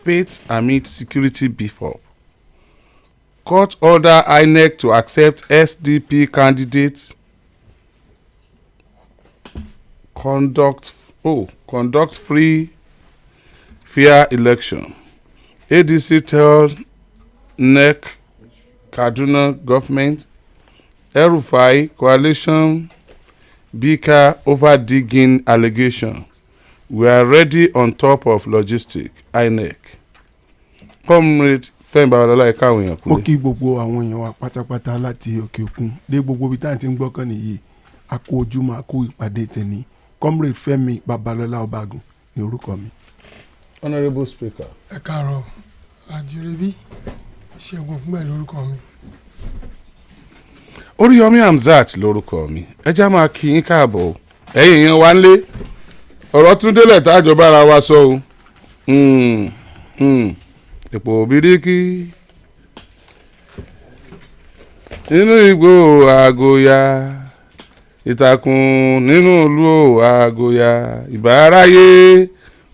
faith amid security beef up. Court order INEC to accept SDP candidates. Conduct free, fair election. ADC tell NEC Kaduna government. El-Rufai coalition Bika over digging allegation. We are ready on top of logistic INEC. Comrade Fẹ́mi Babalọ́lá ẹ̀ka àwọn èèyàn kúrò. Mo kí gbogbo àwọn èèyàn wa pátápátá láti òkè òkun dé gbogbo ibi tá à ń ti ń gbọ́kàn nìyí. A kú ojúmọ́, a kú ìpàdé tẹ̀ní. Comrade Fẹ́mi Babalọ́lá Ọbagun ní orúkọ mi. Honourable Speaker. Ẹ káàárọ̀ Àjírẹ́bí Ṣẹ́gun Ògúnbẹ̀ lórúkọ mi. Oriyomi Hamzat lórúkọ mi. Ẹ já máa kí yín káàbọ̀. Ẹ̀yin èèyàn wa ń lé. Ọ̀rọ̀ tún délẹ̀ tájọ bára wa sọ o. Epo biriki nínú igbó àgòyà ìtàkùn nínú ìlú àgòyà ìbáráyé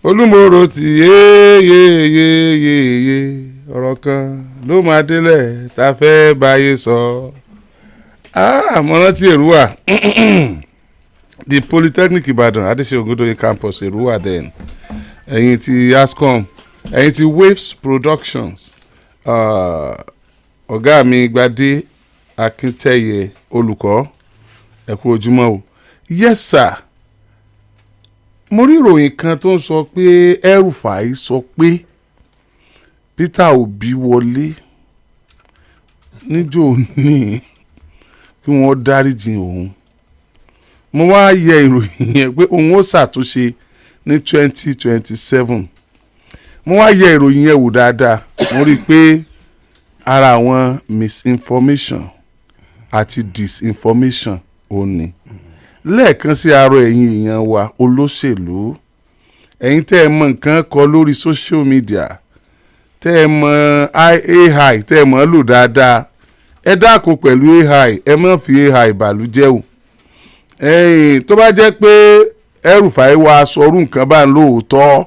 olúmọ̀rọ̀ ti yéyéyéyé ọ̀rọ̀ kan ló máa délẹ̀ tá a fẹ́ báyé sọ. Àmọ́ràn tí Èrúwà the Polytechnic Ìbàdàn Adéṣe Ògúndòyìn campus Èrúwà then ẹ̀yìn ti ASCOM ẹ̀yìn ti Waves Productions ọ̀gá mi Gbadé Akíntẹ́yẹ olùkọ́ ẹ kú ojúmọ́ o. Yes sir, mo rí ìròyìn kan tó ń sọ pé El-Rufai sọ pé Peter Obi wọlé níjó ní kí wọ́n dáríjì òun. Mo wá yẹ ìròyìn yẹn pé òun ó ṣàtúnṣe ní 2027. Mo wá yẹ ìròyìn yẹn wò dáadáa. Mo rí i pé ara àwọn misinformation àti disinformation ò ní. Lẹ́ẹ̀kan sí arọ ẹ̀yin èèyàn wa olóṣèlú. Ẹ̀yin tẹ́ ẹ mọ nǹkan kọ lórí social media. Tẹ́ ẹ mọ AI tẹ́ ẹ mọ lò dáadáa. Ẹ dákun pẹ̀lú AI, ẹ má fi AI bàlújẹ́ o. Tó bá jẹ́ pé El-Rufai wa sọrú nǹkan bá ń lóòótọ́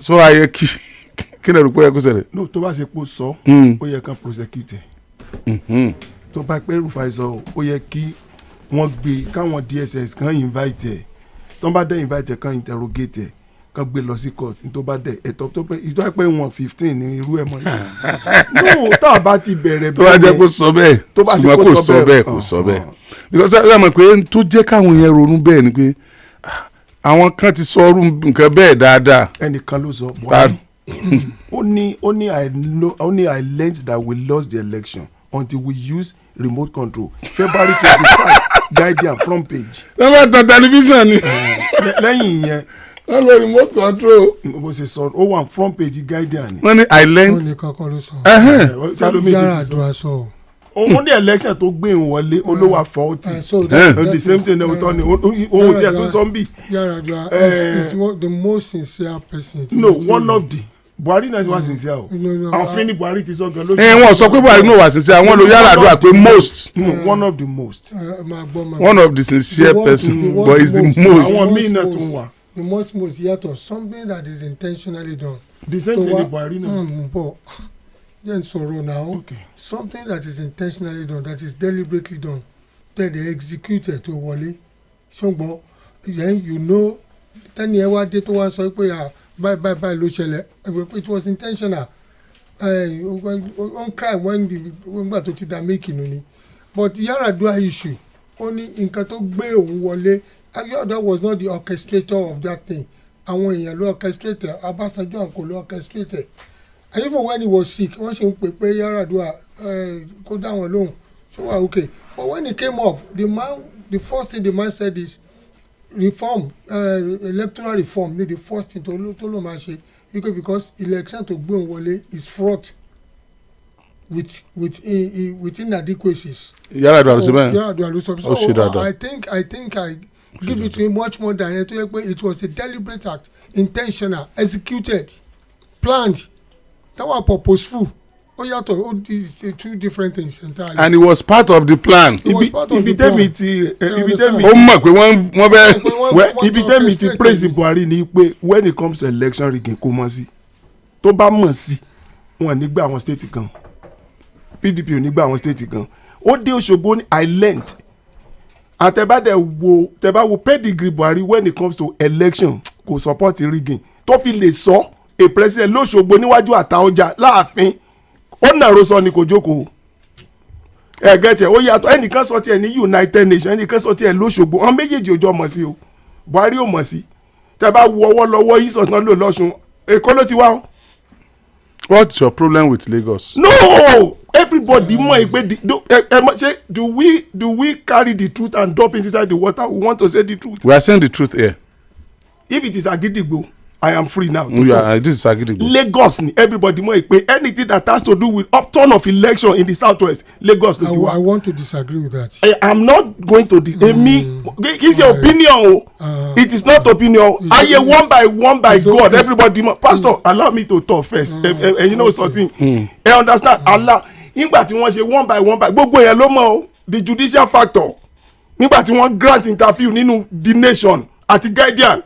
sọ ayẹ kí lè rò pé ẹ kó ṣẹlẹ̀. No, tó bá ṣe pé ó sọ ó yẹ kán prosecute ẹ̀. Tó bá pé El-Rufai sọ ó yẹ kí wọ́n gbé káwọn DSS kan invite ẹ̀. Tó bá dẹ̀ invite ẹ̀ kan interrogate ẹ̀ kan gbé lọ sí court tó bá dẹ̀ ẹ̀tọ́ tó pé ìtọ́ pé wọn 15 ní irú ẹ̀ mọ́ yìí. No, tá a bá ti bẹ̀rẹ̀ bẹ́ẹ̀. Tó bá jẹ́ kó sọ bẹ́ẹ̀ tó bá ṣe kó sọ bẹ́ẹ̀ kó sọ bẹ́ẹ̀. Because ẹ mọ̀ pé tó jẹ́ káwọn yẹn ronú bẹ́ẹ̀ ni pé àwọn kan ti sọ nǹkan bẹ́ẹ̀ dáadáa. Ẹnìkan ló sọ Buhari only I learned that we lost the election until we use remote control. February 25 Guardian front page. lọ́wọ́ tán tẹlifíṣàn ni. lẹ́yìn yẹn wọ́n lo remote control. bó ṣe sọ ó wà front page Guardian ni. wọ́n ní I learned. Wọ́n ní kankan ló sọ. Yàrá àdúrà sọ. òun ní election tó gbé ìwọlé olówó àfọ́ọ̀tì the same thing náà tó ní ohun tí ẹ tó sọ ń bì. Yar'Adua is the most sincere person. No, one of the Buhari náà wà sincere o. àfin ni Buhari ti sọ gan lójú. Wọ́n sọ pé Buhari náà wà sincere àwọn lo Yar'Adua pé most. No, one of the most. One of the sincere person but is the most. àwọn míì náà tún wà. The most yàtọ̀ something that is intentionally done. The same thing ni Buhari náà. But then sọ̀rọ̀ now. Okay. Something that is intentionally done, that is deliberately done, then they execute it to wọlé. Ṣùgbọ́n then you know tẹ́ni ẹ wá dé tó wá sọ pé báyìí ló ṣẹlẹ̀ it was intentional. On crime when nígbà tó ti dá mékìnnú ni. But Yar'Adua issue ó ní nǹkan tó gbé òun wọlé. Yar'Adua was not the orchestrator of that thing. Àwọn èèyàn ló orchestrator, Ọbásanjọ́ àǹkó ló orchestrator. And even when he was sick, wọ́n ṣe ń pè pé Yar'Adua kó dá wọn lóhùn. So okay. But when he came up, the first thing the man said is reform, electoral reform ni the first thing tó ló máa ṣe. Because election to gbé òun wọlé is fraught with inadequacies. Yar'Adua ló sọ bẹ́ẹ̀. Yar'Adua ló sọ bẹ́ẹ̀. So I think I give it to him much more than it was a deliberate act, intentional, executed, planned. That was purposeful. These two different things entirely. And it was part of the plan. It was part of the plan. Ó mọ̀ pé wọ́n bẹ́ẹ̀. Ibi tẹ́mi ti praise Buhari ni pé when it comes to election rigging kò mọ̀ sí. tó bá mọ̀ sí wọn ní gbà àwọn state kan PDP ò ní gbà àwọn state kan ó dé Òṣogbo ní island àtẹ̀bá wo pedigree Buhari when it comes to election kò support rigging tó fi lè sọ a president lóṣogbo níwájú Àtaọ́jà láàfin ó nàró sọ ni kò jókòó ẹ̀gẹ́tẹ̀ ó yàtọ̀ ẹnìkan sọ tiẹ̀ ní United Nations ẹnìkan sọ tiẹ̀ lóṣogbo wọn méjèèjì òjò mọ̀ sí o Buhari ò mọ̀ sí tẹ́ bá wo ọwọ́ lọ́wọ́ yìí sọ̀tàn lò lọ́sùn Èkó ló ti wá o. What's your problem with Lagos? No, everybody mọ̀ pé do we carry the truth and dump it inside the water? We want to say the truth. We are saying the truth here. If it is Agidigbo, I am free now. This is Agidigbo. Lagos ni everybody mọ̀ pé anything that has to do with upturn of election in the southwest, Lagos ló ti wá. I want to disagree with that. I am not going to emi it's your opinion o. It is not opinion. Aye one by God everybody mọ̀. Pastor allow me to talk first. You know something. I understand Allah. Nígbà tí wọ́n ṣe one by gbogbo èèyàn ló mọ̀ o. The judicial factor. Nígbà tí wọ́n grant interview nínú The Nation àti Guardian.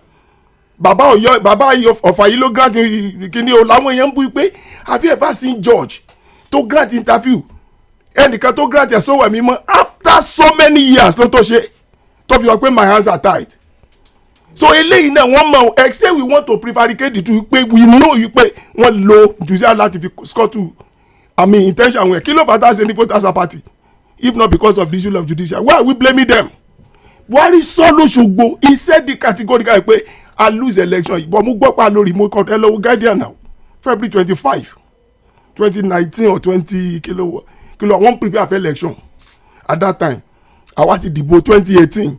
Bàbá Ọ̀fà yìí ló grant kíní o làwọn èèyàn ń bú pé have you ever seen George tó grant interview ẹnìkan tó grant ẹ̀ sọ́wọ́ mi mọ́ after so many years ló tó ṣe tó fi hàn pé my hands are tied. So eléyìí náà wọ́n mọ̀ except we want to prevaricate the truth pé we know you pé wọ́n lo judicial láti fi score to intention wọn kí ló fà tá a ṣe ní voters party if not because of the issue of judicial why are we blaming them? Buhari sọ lóṣogbo he said the categorical pé I lose election but mo gbọ́ pa lórí mo kọ́ ẹ lọ́wọ́ Guardian now February 25 2019 or 20 kilo wọ́n prepare for election at that time àwa ti dìbò 2018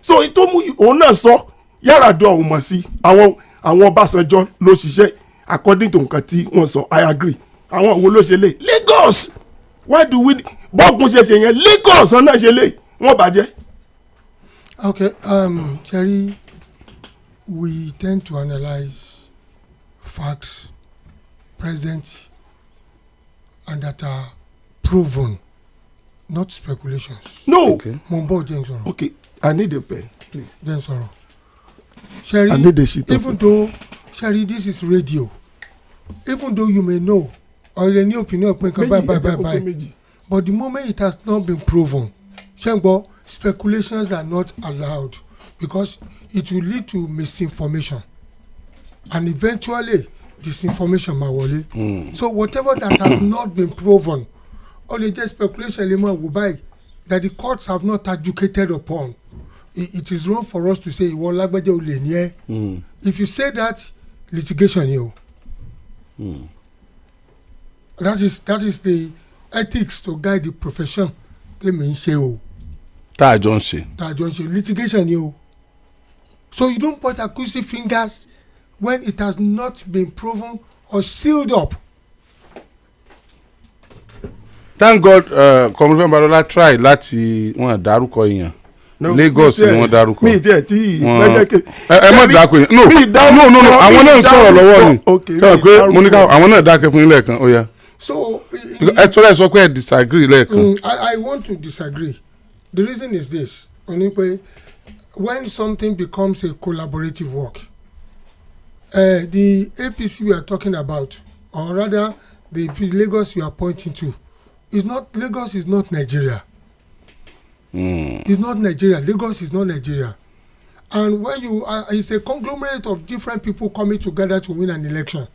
so ìtò mú òun náà sọ Yar'Adua ò mọ̀ sí àwọn Ọbásanjọ́ ló ṣiṣẹ́ according to nǹkan tí wọ́n sọ I agree àwọn wo ló ṣe lé Lagos why do we bọ́ọ̀gùn ṣe yẹn Lagos ọ̀nà ṣe lé wọ́n bàjẹ́. Okay, Cherry, we tend to analyze facts present and that are proven, not speculations. No. Okay. Mumbo Jensoro. Okay, I need a pen, please. Jensoro. Sherry, I need a sheet even though, Sherry, this is radio, even though you may know, or any opinion, bye, but the moment it has not been proven, Shengbo, speculations are not allowed because it will lead to misinformation and eventually disinformation mawole. So whatever that has not been proven, only just speculation will buy that the courts have not adjudicated upon. It is wrong for us to say if you say that, litigation that is the ethics to guide the profession. Tá a jọ ń ṣe. Litigation so you don't point accusing fingers when it has not been proven or sealed up. Thank God Comrade Barola try láti wọn dárúkọ èèyàn Lagos ni wọ́n dárúkọ. mi jẹ́ tí ẹ mọ̀ dákọ yẹn no àwọn náà ń sọ̀rọ̀ lọ́wọ́ ni sọ pé mo ní ká àwọn náà dákẹ́ fún yín lẹ́ẹ̀kan ó yá. So ẹ tọ́lá ẹ sọ pé ẹ disagree lẹ́ẹ̀kan. I want to disagree. The reason is this: when something becomes a collaborative work, the APC we are talking about, or rather the Lagos you are pointing to, Lagos is not Nigeria. It's not Nigeria. Lagos is not Nigeria. And when it's a conglomerate of different people coming together to win an election.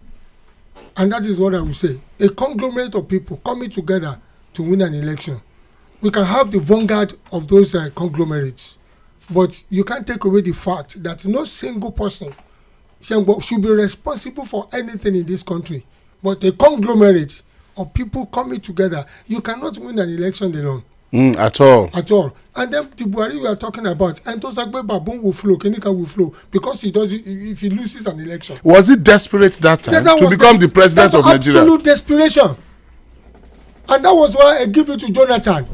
And that is what I will say. A conglomerate of people coming together to win an election. We can have the vanguard of those conglomerates, but you can't take away the fact that no single person should be responsible for anything in this country. But a conglomerate of people coming together, you cannot win an election alone. At all. And then the Buhari we are talking about, and Tosagbe Babun will flow, Kenika will flow, because if he loses an election. Was it desperate that time to become the president of Nigeria? Absolute desperation. And that was why I give it to Jonathan.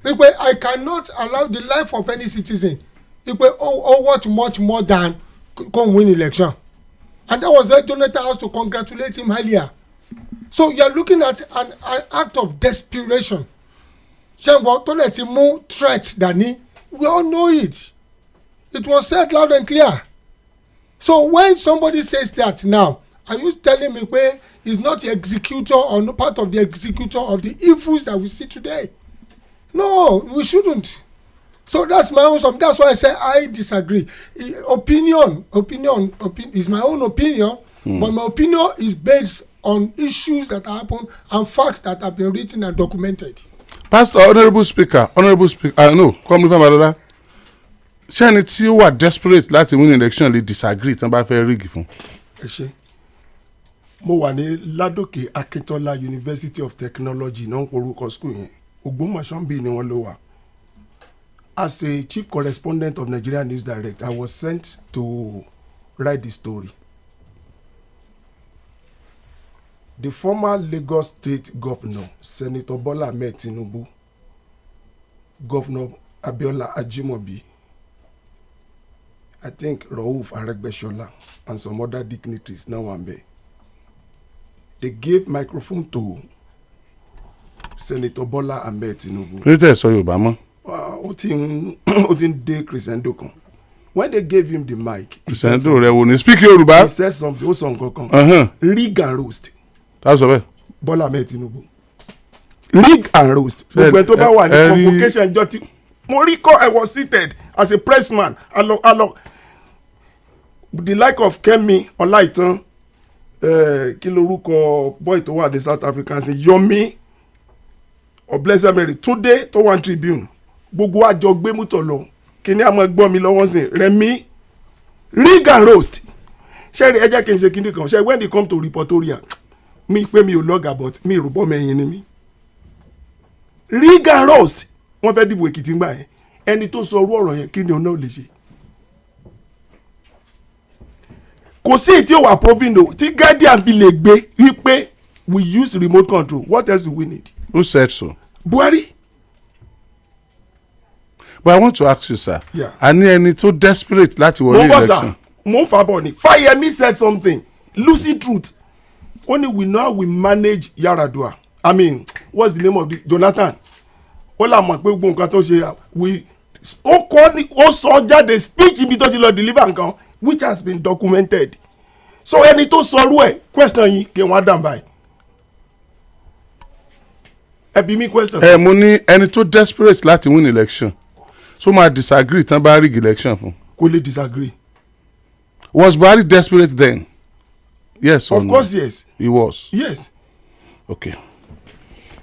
I cannot allow the life of any citizen what much more than come win election. And that was why Jonathan has to congratulate him earlier. So you are looking at an act of desperation. Threat, Danny. We all know it. It was said loud and clear. So when somebody says that now, are you telling me pé he's not the executor or no part of the executor of the evils that we see today? No, we shouldn't. So that's my own. That's why I say I disagree. Opinion is my own opinion, but my opinion is based on issues that happen and facts that have been written and documented. Pastor, honourable speaker, no, come with my brother. Ṣé ẹni tí ó wà desperate láti win election lè disagree tí wọ́n bá fẹ́ rígì fún? ẹ ṣe mo wà ní Ládòkè Akíntọ́lá University of Technology náà ń porúkọ school yẹn Ògbómọ̀ṣọ́ bíi ni wọ́n ló wà. As a chief correspondent of Nigeria News Direct, I was sent to write the story. The former Lagos State Governor, Senator Bola Ahmed Tinubu, Governor Abiola Ajimobi, I think Rauf Aregbesola, and some other dignitaries now and there. They gave microphone to Senator Bola Ahmed Tinubu. ó ti ń dé crescendo kan. When they gave him the mic, crescendo rẹ wo ni speak Yorùbá. He said something, ó sọ nǹkan kan. Rig and roast. That's all. Bola Ahmed Tinubu. Rig and roast. Gbogbo tó bá wà ní convocation jọ ti mo rí kọ́ I was seated as a pressman alọ the like of Kemi Ọláìtàn kí lorúkọ boy tó wà ní South Africa ṣe Yomi or Blessed Mary Túndé tó wà ní Tribune gbogbo àjọ gbé mútọ̀ lọ kí ni a máa gbọ́ mi lọ́wọ́ sí Rẹ̀mí rig and roast ṣe rí ẹ jẹ́ kí n ṣe kíndìn kan ṣe when they come to reportorial mi pé mi ò lọ́gà but mi ìrùbọ́ mẹ́yìn ni mi rig and roast wọ́n fẹ́ dìbò Èkìtì ńgbà yẹn ẹni tó sọ orú ọ̀rọ̀ yẹn kí ni ọ̀nà ò lè ṣe kò sí tí ó wà provindo tí Guardian fi lè gbé wípé we use remote control what else do we need. Who said so? Buhari. But I want to ask you, sir. Yeah. A ní ẹni tó desperate láti wọlé election. Mo ń fa bọ̀ ni Fáyẹmí said something lucid truth only we know how we manage Yaradua. I mean what's the name of the Jonathan ó là mọ̀ pé gbogbo nǹkan tó ṣe we ó kọ́ ni ó sọ jáde speech ibi tó ti lọ deliver nǹkan which has been documented so ẹni tó sọrú ẹ̀ question yìí kí wọ́n á dàn báyìí ẹ bí mi question. Mo ní ẹni tó desperate láti win election so máa disagree tán bá rig election fún. Kò lè disagree. Was Buhari desperate then? Yes or no? Of course yes. He was. Yes. Okay.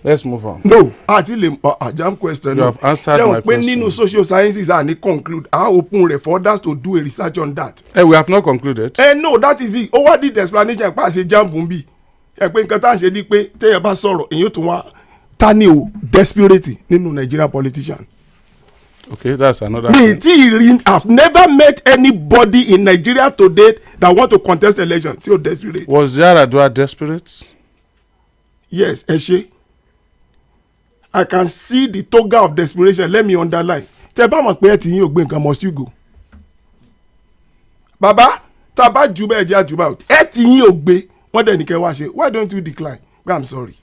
Let's move on. No àti lè jam question. You have answered my question. Ṣé o pé nínú social sciences a ní conclude a open rẹ̀ for others to do a research on that. We have not concluded. No that is it ó wá di explanation pa ṣe jam bùn bí ẹ pé nǹkan tá à ń ṣe ni pé téèyàn bá sọ̀rọ̀ èyí tó wá tani o desperate nínú Nigerian politician. Okay, that's another thing. I've never met anybody in Nigeria today that want to contest election tí o desperate. Was Yaradua desperate? Yes, ẹ ṣe. I can see the toga of desperation. Let me underline. Tẹ́ bá mọ̀ pé ẹ ti yín ò gbé nǹkan must you go. Bàbá tá a bá jù bẹ́ẹ̀ jẹ́ àjùbá ẹ ti yín ò gbé wọ́n dẹ̀ ní kẹ́ wá ṣe why don't you decline? I'm sorry.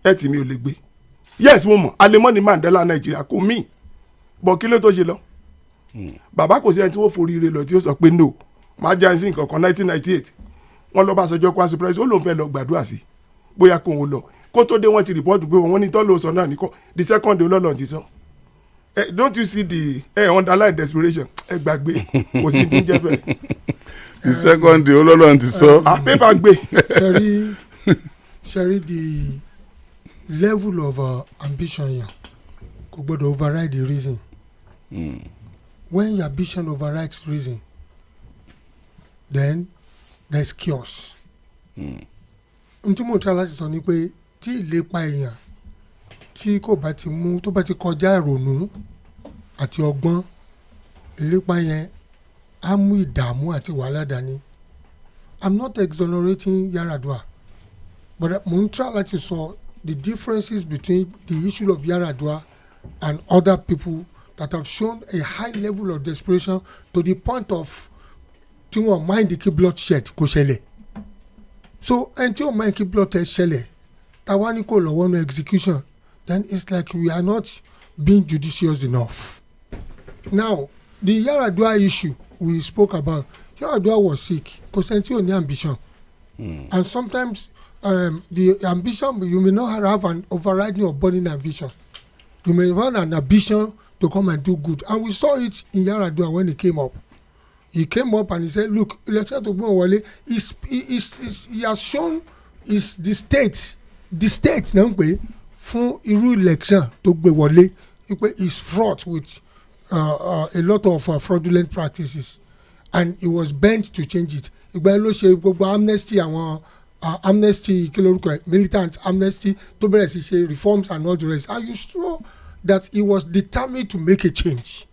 Ẹ ti mi ò lè gbé. Yes mo mọ̀ alemọ́ni Mandela Nigeria kò mí bọ̀ kí ló tó ṣe lọ. Bàbá kò sí ẹni tí wọ́n forí ire lọ tí ó sọ pé no máa jẹ́ ẹni sí nǹkan kan 1998 wọ́n lọ bá aṣọjọ́ kwasi president ó lóun fẹ́ lọ gbàdúrà sí bóyá kò ń lọ kó tó dé wọ́n ti rìpọ́ọ̀tù pé wọ́n ní tọ́lù sọ náà nìkan the second day olólùwọ̀n ti sọ. Don't you see the underline desperation ẹ gbàgbé kò sí ti ń jẹ́ bẹ́ẹ̀. The second day olólùwọ̀n ti sọ. Pépà gbé. Ṣẹ́rí the level of ambition yẹn kò gbọ́dọ̀ override the reason. When your ambition overrides reason then there's chaos. Ntí mo try láti sọ ni pé tí ìlépa èèyàn tí kò bá ti mú tó bá ti kọjá ìrònú àti ọgbọ́n ìlépa yẹn á mú ìdààmú àti wàhálà dání. I'm not exonerating Yaradua but mo ń try láti sọ the differences between the issue of Yaradua and other people that have shown a high level of desperation to the point of tí wọ́n mind kí bloodshed kò ṣẹlẹ̀. So ẹni tí wọ́n mind kí bloodshed ṣẹlẹ̀ táwa ní kò lọ́wọ́ no execution then it's like we are not being judicious enough. Now the Yaradua issue we spoke about Yaradua was sick kò sẹ́ni tí ò ní ambition And sometimes the ambition, you may not have an overriding or burning ambition. You may have an ambition to come and do good. And we saw it in Yaradua when he came up. He came up and he said, look, election to Wale, he has shown the state náà pé fún irú election tó gbé wọlé is fraught with a lot of fraudulent practices, and he was bent to change it. Ìgbà yẹn ló ṣe gbogbo amnesty àwọn amnesty kí lórúkọ militant amnesty tó bẹ̀rẹ̀ sí ṣe reforms and all the rest, and you saw that he was determined to make a change,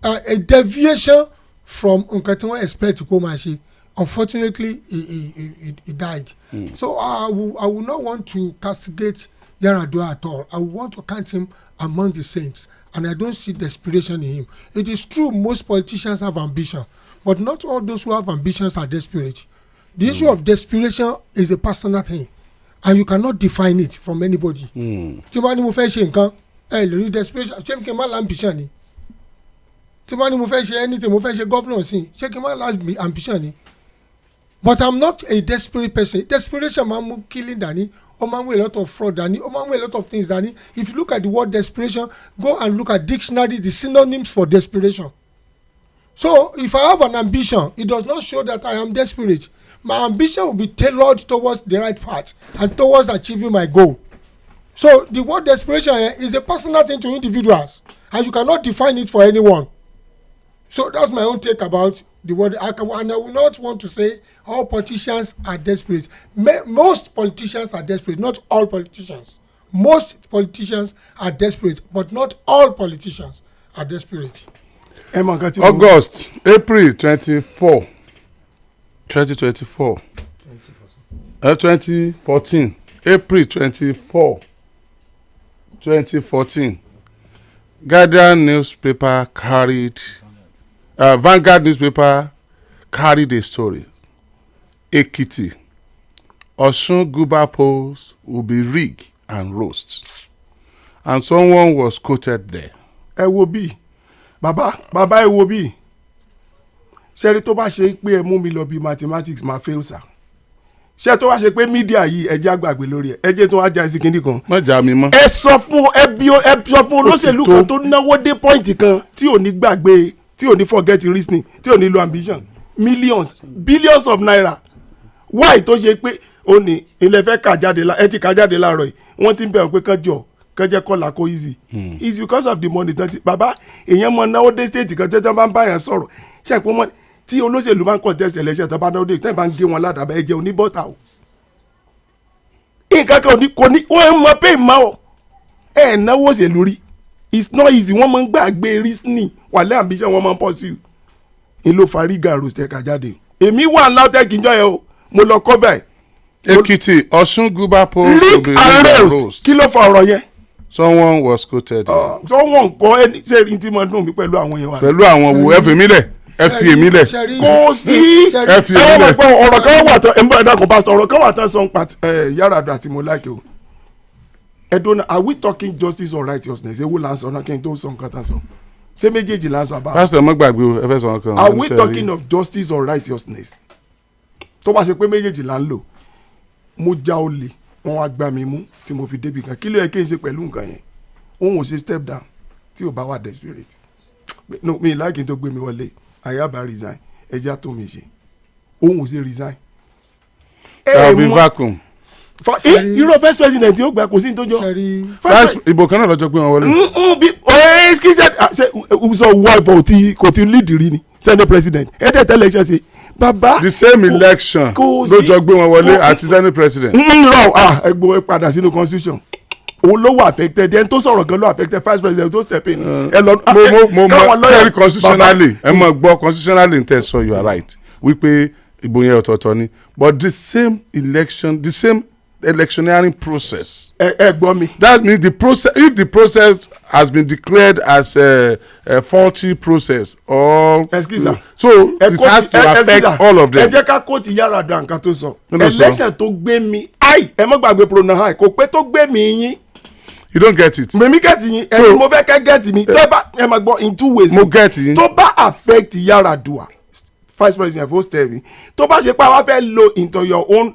a deviation from nǹkan tí wọ́n expect kó máa ṣe. Unfortunately, he died. So I will not want to castigate Yaradua at all. I want to count him among the saints, and I don't see desperation in him. It is true most politicians have ambition, but not all those who have ambitions are desperate. The issue of desperation is a personal thing, and you cannot define it from anybody. Tí wọ́n ní mo fẹ́ ṣe nǹkan ẹ lè rí desperation ṣé kí n má la ambition ni? Tí wọ́n ní mo fẹ́ ṣe anything mo fẹ́ ṣe governor sí ṣé kí n má la ambition ni? But I'm not a desperate person. Desperation máa mú killing dání, ó máa mú a lot of fraud dání, ó máa mú a lot of things dání. If you look at the word desperation, go and look at dictionary, the synonyms for desperation. So if I have an ambition, it does not show that I am desperate. My ambition will be tailored towards the right path and towards achieving my goal. So the word desperation is a personal thing to individuals, and you cannot define it for anyone. So that's my own take about the word. And I will not want to say all politicians are desperate. Most politicians are desperate, not all politicians. Most politicians are desperate, but not all politicians are desperate. August, April 24, 2024. 2014. April 24, 2014. Guardian newspaper carried. Vanguard newspaper carried a story. Ekiti, Osun Guba polls will be rigged and roast. And someone was quoted there. Ẹ wo bí bàbá ẹ wo bí ṣẹ́rí tó bá ṣe pé ẹ mú mi lọ bí mathematics máa fail sir. Ṣé tó bá ṣe pé mídíà yìí ẹ jẹ́ àgbàgbé lórí ẹ̀ ẹ jẹ́ tó wá já sí kíndì kan. Má jà mí mọ́. Ẹ sọ fún olóṣèlú kan tó náwó dé pọ́ìntì kan tí ò ní gbàgbé, tí ò ní forget reasoning, tí ò ní lo ambition, millions billions of naira. Why tó ṣe pé ó ní ilẹ̀ fẹ́ kà jáde ẹ ti kà jáde láàárọ̀ yìí wọ́n ti ń bẹ̀rù pé kán jẹ́ kọ́là kó easy. It's because of the money tán ti bàbá èèyàn mọ náwó dé state kan tẹ́tẹ́ bá ń bá yẹn sọ̀rọ̀ ṣe pé wọ́n tí olóṣèlú máa ń contest election tó bá náwó dé tẹ́tẹ́ bá ń gé wọn ládàbà ẹ̀jẹ̀ oníbọ̀tà o. Nǹkan kan kò ní wọ́n mọ pé ìmọ̀ o ẹ̀ náwó òṣèlú rí. It's not easy wọ́n máa ń gbàgbé reasoning wàlẹ́ ambition wọ́n máa ń pursue. Ìlò fariga roast ẹ̀ka jáde. Èmi wà LAUTECH ìjọ yẹn o mo lọ cover ẹ̀. Ekiti, Osun Guba polls will be rigged and roast. Kí ló fa ọ̀rọ̀ yẹn? Someone was quoted. Someone kọ́ ẹni ṣe ní tí mo dùn mí pẹ̀lú àwọn yẹn wa. Pẹ̀lú àwọn wo ẹ fi mí lẹ̀ ẹ fi èmi lẹ̀. Kò sí ẹ fi èmi lẹ̀. ọ̀rọ̀ kan wà tán ẹ̀mbọ́n ẹ̀dá kan pásítọ̀ ọ̀rọ̀ kan wà tán sọ Yaradua àti mo like o. Ẹ̀dọ́nà are we talking justice or righteousness? Ewu là ń sọ náà kí n tó sọ nǹkan tán sọ. Ṣé méjèèjì là ń sọ àbá? Pásítọ̀ mọ́ gbàgbé o ẹ fẹ́ sọ nǹkan. Are we talking of justice or righteousness? Tó bá ṣe pé méjèèjì là ń lò mo já olè wọn wá gbá mi mú tí mo fi débi kan kí ló yẹ kí n ṣe pẹ̀lú nǹkan yẹn òun ò ṣe step down tí ò bá wà desperate no mi láàkì tó gbé mi wọlé ayaba resign ẹja tó mi ṣe òun ò ṣe resign. there will be vacuum. irú first president yóò gbà kò sí ní tó jọ. ìbò kan náà lọ́jọ́ gbé wọn wọlé. bí ṣe sọ wọ́ọ̀fọ̀ kò ti lead rí ni senate president ẹ̀ẹ́dẹ̀ tẹ́lẹ̀ ṣe ṣe. Baba, the same election ló jọ gbé wọn wọlé àti senate president. ẹgbẹ́ ẹ padà sínú constitution òun ló wà affected ẹni tó sọ̀rọ̀ gan ló affected vice president tó step in. mo tẹ́lẹ̀ constitutionally ẹ mọ̀ gbọ́ constitutionally n tẹ́ sọ you are right wípé ìbò yẹn ọ̀tọ̀ọ̀tọ̀ ni but the same election the same electioneering process. ẹ gbọ́ mi. that means the process if the process has been declared as a faulty process or so it has to affect all of them. ẹ jẹ́ ká kóòtù Yaradua nǹkan tó sọ election tó gbé mi ẹ má gbàgbé pronoun kò pé tó gbé mi yín. you don't get it. mèmí get yín ẹni mo fẹ́ kẹ́ get mi tó bá ẹ má gbọ́ in two ways. mo get yín. tó bá affect Yaradua vice president post term tó bá ṣe pé àwa fẹ́ lo into your own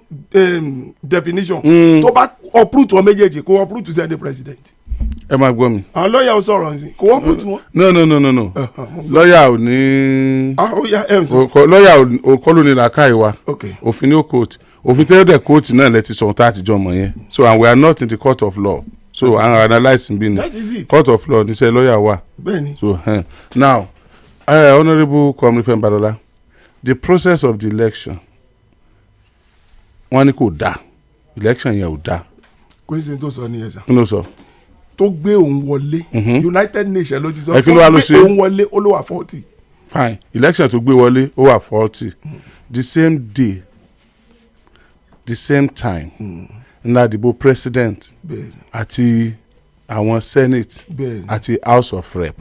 definition tó bá uproot wọn méjèèjì kó uproot to senate president. ẹ máa gbọ́ mi. àwọn lọ́ọ̀yà ò sọ̀rọ̀ ǹsìn kò uproot wọn. no lọ́ọ̀yà ò ní. lọ́ọ̀yà ò kọ́ ló ní làákàyè wa òfin ní ó court òfin tẹ́lẹ̀ dẹ̀ court náà lẹ́ti sọ̀rọ̀ tá àtijọ́ mọ̀ yẹn so and we are not in the court of law so àwọn analyse bí ni court of law níṣẹ́ lọ́ọ̀yà wa. bẹ́ẹ̀ni. so now honourable Komrife Badola the process of the election wọ́n ní kò dáa election yẹn ò dáa. kò sí ní tó sọ nìyẹn sá. kí ló sọ. tó gbé òun wọlé United Nations ló ti sọ tó gbé òun wọlé ó ló wà 40. fine election tó gbé wọlé ó wà 40 the same day the same time ńlá dìbò president àti àwọn senate àti house of rep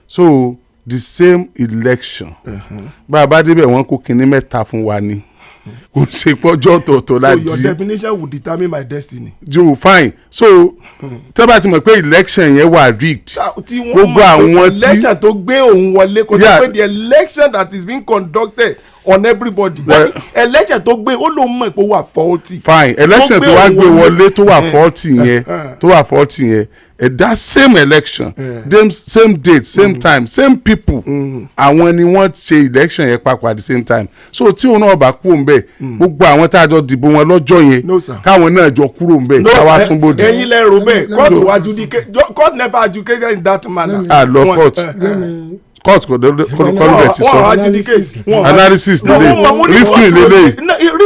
so the same election bá a bá débẹ̀ wọ́n kó kinní mẹ́ta fún wa ni kò ṣe pọ́jọ́ tọ̀tọ̀ láti. so your definition will determine my destiny. jo fine so tẹ́bà ti mọ̀ pé election yẹn wà rigged gbogbo àwọn tí election tó gbé òun wọlé kò sọ pé the election that is being conducted on everybody but election tó gbé ó lóun mọ̀ pé ó wà 40. fine election tó wá gbé wọlé tó wà 40 yẹn that same election same date same time same people àwọn ni wọ́n ṣe election yẹn papọ̀ at the same time so tí òun náà bá kúrò ń bẹ̀ gbogbo àwọn tá a jọ dìbò wọn lọ́jọ́ yẹn káwọn náà jọ kúrò ń bẹ̀ káwá tún bòdì. ẹ̀yin lẹ rò bẹ́ẹ̀ court never adjudicated in that manner. lọ court kò dé ti sọ analysis lele reasoning lele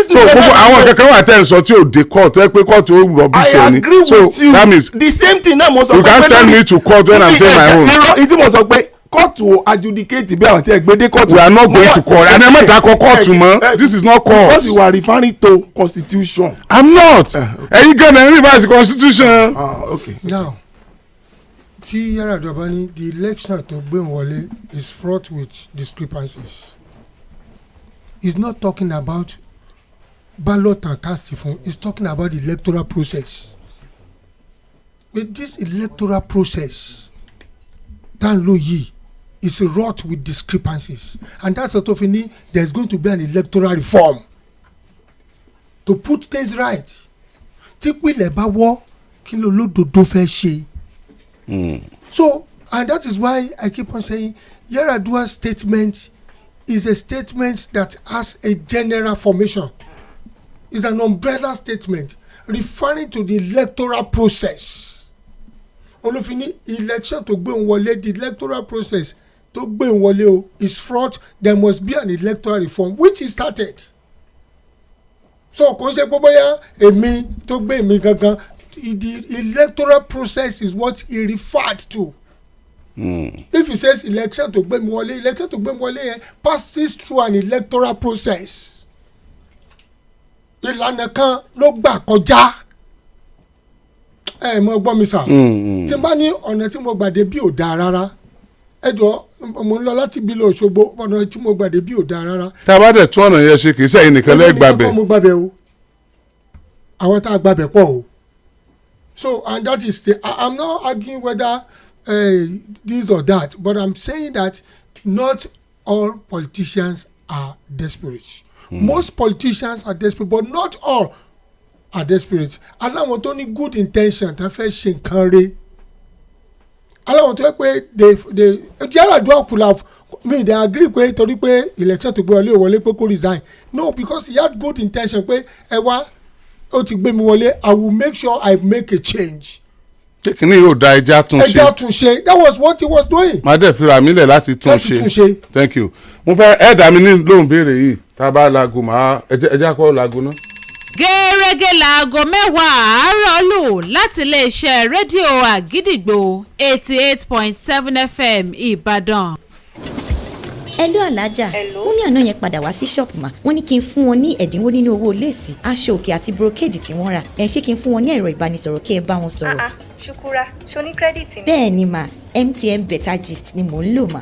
so gbogbo àwọn kankan wà tẹ́ ẹ̀ sọ tí ò dé court ẹ pé court ó rubbish ẹ ni so that means the same thing náà mo sọ pé you can send me to court when I'm saying my own. ìtí mo sọ pé court will adjudicate bí àwọn tí ẹ gbé dé court. we are not going to court and ẹ má dákọ court mọ́ this is not court. because you are referring to constitution. I'm not ẹ̀yin gan na revise constitution. Okay. now tí Yar'Adua bá ní the election tó gbé wọlé is fraught with discrepancies he's not talking about ballot and casting fún he's talking about the electoral process but this electoral process tan lo yìí is wrought with discrepancies and that's what we need. There's going to be an electoral reform to put things right tí pínlẹ̀ bá wọ́ kí ló lódodo fẹ́ ṣe. So and that is why I keep on saying Yar'Adua's statement is a statement that has a general formation. It's an umbrella statement referring to the electoral process. Olufini election to gbé wọlé the electoral process to gbé wọlé o is fraught. There must be an electoral reform which is started. So kò ṣe pé bóyá èmi tó gbé mi gangan. The electoral process is what he referred to. If he says election to gbé mi wọlé passes through an electoral process. Ìlànà kan ló gbà kọjá. Mo gbọ́ mi sà. Tí n bá ní ọ̀nà tí mo gbàdé bí ò dáa rárá. Ẹ jọ mo ń lọ láti bí lọ Òṣogbo ọ̀nà tí mo gbàdé bí ò dáa rárá. Tá a bá dẹ̀ tún ọ̀nà yẹn ṣe kì í sẹ́yìn nìkan lẹ́gbàbẹ̀. mo gbàbẹ̀ o. Àwọn tá a gbàbẹ̀ pọ̀ o. So and that is I'm not arguing whether this or that, but I'm saying that not all politicians are desperate. Most politicians are desperate, but not all are desperate. Aláwọn tó ní good intention tó fẹ́ ṣe nǹkan rẹ̀. Aláwọn tó yẹ pé Yar'Adua could have they agree pé torí pé election tó gbé wọlé pé kó resign. No, because he had good intention pé ẹ wá. Ó ti gbé mi wọlé I will make sure I make a change. kíni yóò da ẹja tún ṣe. That was what he was doing. máa dẹ̀ fira mi lẹ̀ láti tún ṣe. Thank you. mo fẹ́ ẹ̀dá mi ní lóhùn béèrè yìí tá a bá laago máa ẹja kọ́ laago náà. gẹ́rẹ́gẹ́ laago 10 àárọ̀ lù láti iléeṣẹ́ rédíò àgídìgbò 88.7 FM Ìbàdàn. Hello alájà wọ́n ní àná yẹn padà wá sí ṣọ́ọ̀pù mà wọ́n ní kí n fún wọn ní ẹ̀dínwó nínú owó léèsì aṣọ òkè àti brocade tí wọ́n rà ṣé kí n fún wọn ní ẹ̀rọ ìbánisọ̀rọ̀ kí ẹ bá wọn sọ̀rọ̀. ṣukura ṣo ní kírẹ́dìtì ni. bẹ́ẹ̀ ni mà MTN Better Gist ni mò ń lò mà.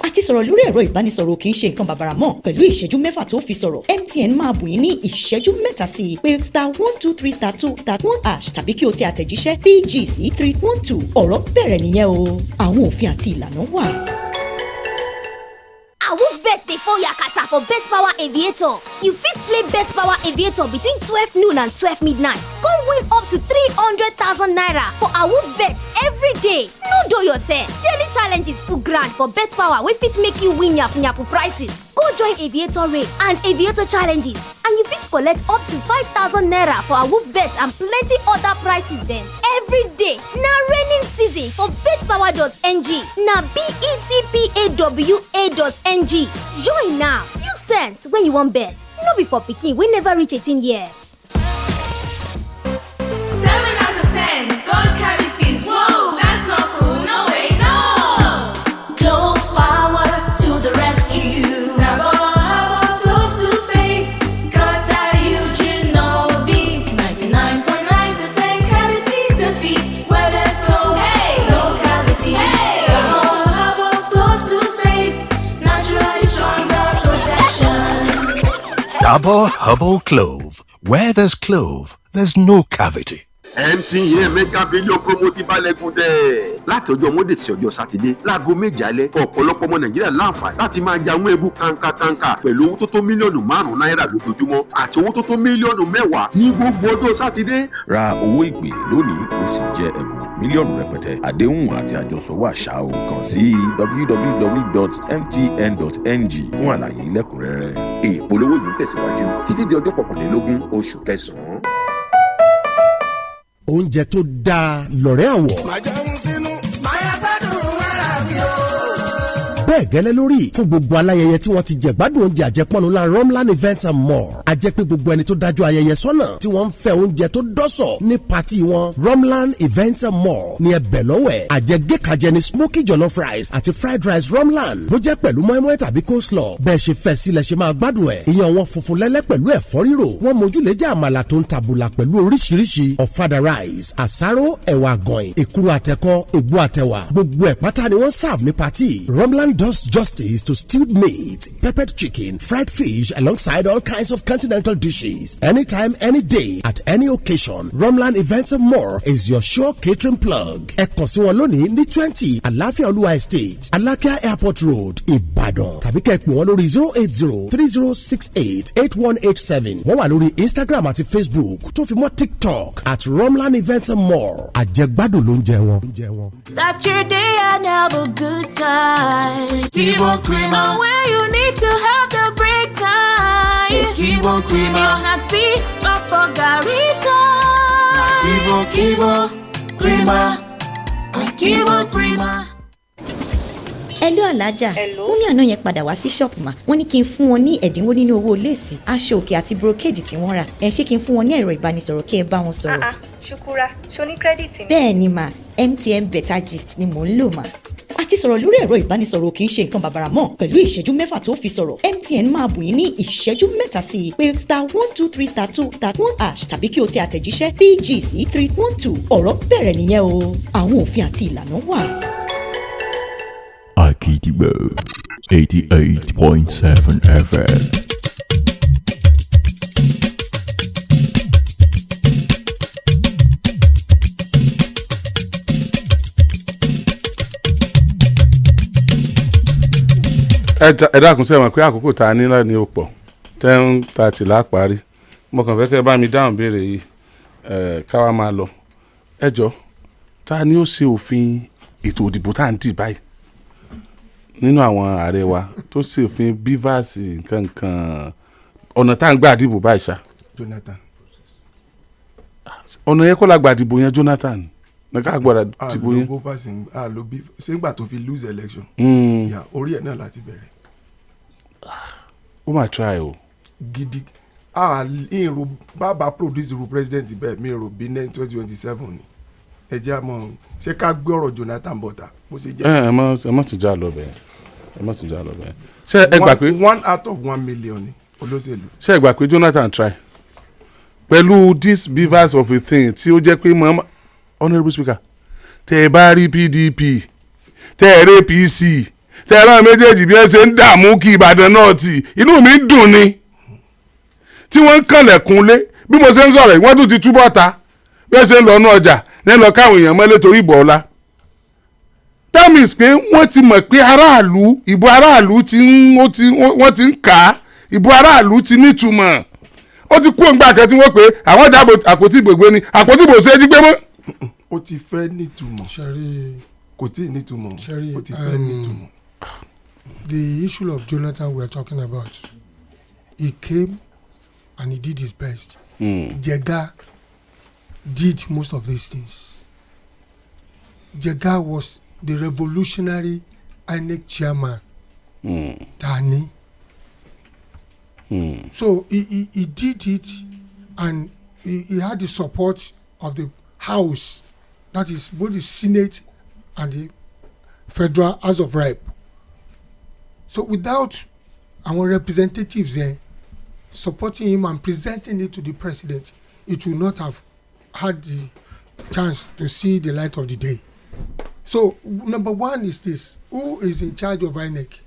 a ti sọ̀rọ̀ lórí ẹ̀rọ ìbánisọ̀rọ̀ kì í ṣe nǹkan bàbàrà mọ́ pẹ̀lú ìṣẹ́jú 6 tó fi sọ̀rọ̀ MTN máa bù yín ní ìṣẹ́jú 3 sí i pé *123*2*1# tàbí kí o tẹ àtẹ̀jíṣẹ́ PG sí 312 ọ̀rọ̀ bẹ̀rẹ̀ nìyẹn o àwọn òfin àti ìlànà wà. Whose birthday fall yakata for Bet Power Aviator. You fit play Bet Power Aviator between 12 noon and 12 midnight. Come win up to 300,000 naira for a wolf bet every day. No do yourself. Daily challenges full grand for Bet Power wey fit make you win yafu prizes. Go join Aviator Raid and Aviator Challenges and you fit collect up to 5,000 naira for a wolf bet and plenty other prizes then. Every day, na raining season for betpower.ng. Na betpawa.ng. Join now. Use sense when you want bet. No be for pikin wey never reach 18 years. 7 out of 10. God cavities. Whoa, that's not cool. No way, no. Clove power to the rescue. Double Herbal Clove. Where there's clove, there's no cavity. MTN mega billion promo ti balẹ̀ gùdẹ̀. Láti ọjọ́ Monday sí ọjọ́ Sátidé láago 7 alẹ́ ọ̀pọ̀lọpọ̀ ọmọ Nàìjíríà láǹfààní láti máa jàwọn ẹ̀bù kàǹkàkàǹkà pẹ̀lú owó tó tó mílíọ̀nù 5 náírà lójoojúmọ́ àti owó tó tó mílíọ̀nù 10 ní gbogbo ọjọ́ Sátidé. Ra owó ìpè lónìí kó sì jẹ ẹ̀bùn mílíọ̀nù rẹpẹtẹ. Àdéhùn àti àjọsọ wà ṣá o. Kàn sí www.mtn.ng fún àlàyé lẹ́kùnrẹ́rẹ́. Ìpolówó yìí tẹ̀síwájú títí di ọjọ́ 21 oṣù kẹsàn-án. Oúnjẹ tó dáa lọ̀rẹ́ àwọ̀. Màá jẹun sínú, màá gbádùn ara mi o. Bẹ́ẹ̀ gẹ́lẹ́ lórí fún gbogbo aláyẹyẹ tí wọ́n ti jẹ̀gbádùn oúnjẹ àjẹpọ́nu la Romland Events and More. A jẹ́ pé gbogbo ẹni tó dájú ayẹyẹ sọ́nà tí wọ́n ń fẹ́ oúnjẹ tó dọ́sọ̀ ní pati wọn. Romland Events and More ní ẹbẹ̀ lọ́wẹ̀. Àjẹgẹ́kàjẹ ni smoky jollof rice àti fried rice Romland. Bó jẹ́ pẹ̀lú mọ́ẹ́mọ́ẹ́ tàbí coleslaw. Bẹ́ẹ̀ ṣe fẹ́ sílẹ̀ ṣe máa gbádùn ẹ̀. Ìyẹn wọn funfun lẹ́lẹ́ pẹ̀lú ẹ̀fọ́ rírò. Wọ́n mójúlẹ́jà àmàlà tó ń tabula pẹ̀lú oríṣiríṣi ọ̀fadà rice, àsáró, ẹ̀wà àgọ̀ìn, èkuru àtẹ̀kọ́, ègbó àtẹ̀wà. Gbogbo ẹ̀ pátá ni wọ́n serve ní pati. Romland does justice to stewed meat, peppered chicken, fried fish, alongside all kinds of continental dishes. Anytime, any day, at any occasion, Romland Events and More is your sure catering plug. Ẹ kàn sí wọn lónìí ní 20 Àlàáfíà Olúwa Estate, Alákíá Airport Road, Ìbàdàn. Tàbí kẹ́ ẹ pè wọ́n lórí 080-3068-8187. Wọ́n wà lórí Instagram àti Facebook tó fi mọ́ TikTok at Romland Events and More. Àjẹgbádùn ló ń jẹ wọn. Start your day and have a good time. Kivo Creamer, where you need to have the break time. Kivo Creamer, Nazi, Papa Garita. Kivo Creamer, Kivo Creamer. Hello alájà. Wọ́n ní àná yẹn padà wá sí ṣọ́ọ̀pù mà. Wọ́n ní kí n fún wọn ní ẹ̀dínwó nínú owó léèsì, aṣọ òkè àti brocade tí wọ́n rà. Ẹ ṣé kí n fún wọn ní ẹ̀rọ ìbánisọ̀rọ̀ kí ẹ bá wọn sọ̀rọ̀. Ṣukura, ṣo ní credit ni? Bẹ́ẹ̀ ni mà, MTN Better Gist ni mò ń lò mà. Àti sọ̀rọ̀ lórí ẹ̀rọ ìbánisọ̀rọ̀ kì í ṣe nǹkan bàbàrà mọ́. Pẹ̀lú ìṣẹ́jú 6 tó fi sọ̀rọ̀, MTN máa bù yín ní ìṣẹ́jú 3 sí i pé *123*2*1# tàbí kí o tẹ àtẹ̀jíṣẹ́ PG sí 312. Ọ̀rọ̀ bẹ̀rẹ̀ nìyẹn o. Àwọn òfin àti ìlànà wà. Akidibo 88.7 FM. ẹ dákun sẹ́wọ̀n pé àkókò tá a ní náà ní ó pọ̀ 10:30 láparí mo kàn fẹ́ kẹ́ bá mi dáhùn béèrè yìí káwa máa lọ ẹ jọ ta ni ó ṣe òfin ètò òdìbò tá à ń dì báyìí nínú àwọn ààrẹ wa tó ṣe òfin bivas nǹkan ọ̀nà tá à ń gbà dìbò báyìí ṣá. Jonathan. ọ̀nà yẹn kọ́ la gbà dìbò yẹn Jonathan nǹkan àgbàrá dìbò yẹn. àlọ́ bí sẹ́ńgbà tó fi lose election. orí ẹ̀ náà láti bẹ̀rẹ̀. ó máa try o. gidi ìrù bàbá produce irú president bẹ́ẹ̀ mi rò bí 2027 ni ẹ jẹ́ àmọ́ ṣé ká gbé ọ̀rọ̀ Jonathan bọ̀tà bó ṣe jẹ́. ẹ mọ̀ tún já lọ bẹ́ẹ̀ ṣé ẹ gbà pé 1 out of 1 million ni olóṣèlú. ṣé ẹ gbà pé Jonathan try pẹ̀lú this beavers of a thing tí ó jẹ́ pé honourable speaker tẹ́ ẹ bá rí PDP tẹ́ ẹ rí APC tẹ́ ẹ rán méjèèjì bí ẹ ṣe ń dààmú kí Ìbàdàn náà tì inú mi dùn ni tí wọ́n ń kànlẹ̀kùnlé bí mo ṣe ń sọ̀rọ̀ wọ́n tún ti túbọ̀ ta bí ẹ ṣe ń lọ ní ọjà ní lọ káwọn èèyàn mọ́lẹ̀ torí ìbọ̀ ọ̀la that means pé wọ́n ti mọ̀ pé aráàlú ìbò aráàlú wọ́n ti ń kà á ìbò aráàlú ti nítumọ̀ ó ti kú òǹgbà kan tí wọ́n pè àwọn ìdáàbò àpótí ìbò ni àpótí ìbò ṣe é jí pé mọ́. ó ti fẹ́ nítumọ̀ kò tí ì nítumọ̀ ó ti fẹ́ nítumọ̀. The issue of Jonathan we are talking about, he came and he did his best. Jega did most of these things. Jega was the revolutionary INEC chairman. Tani. So he did it, and he had the support of the House, that is both the Senate and the Federal House of Rep. So without our representatives supporting him and presenting it to the president, it would not have had the chance to see the light of the day. So number one is this: who is in charge of INEC?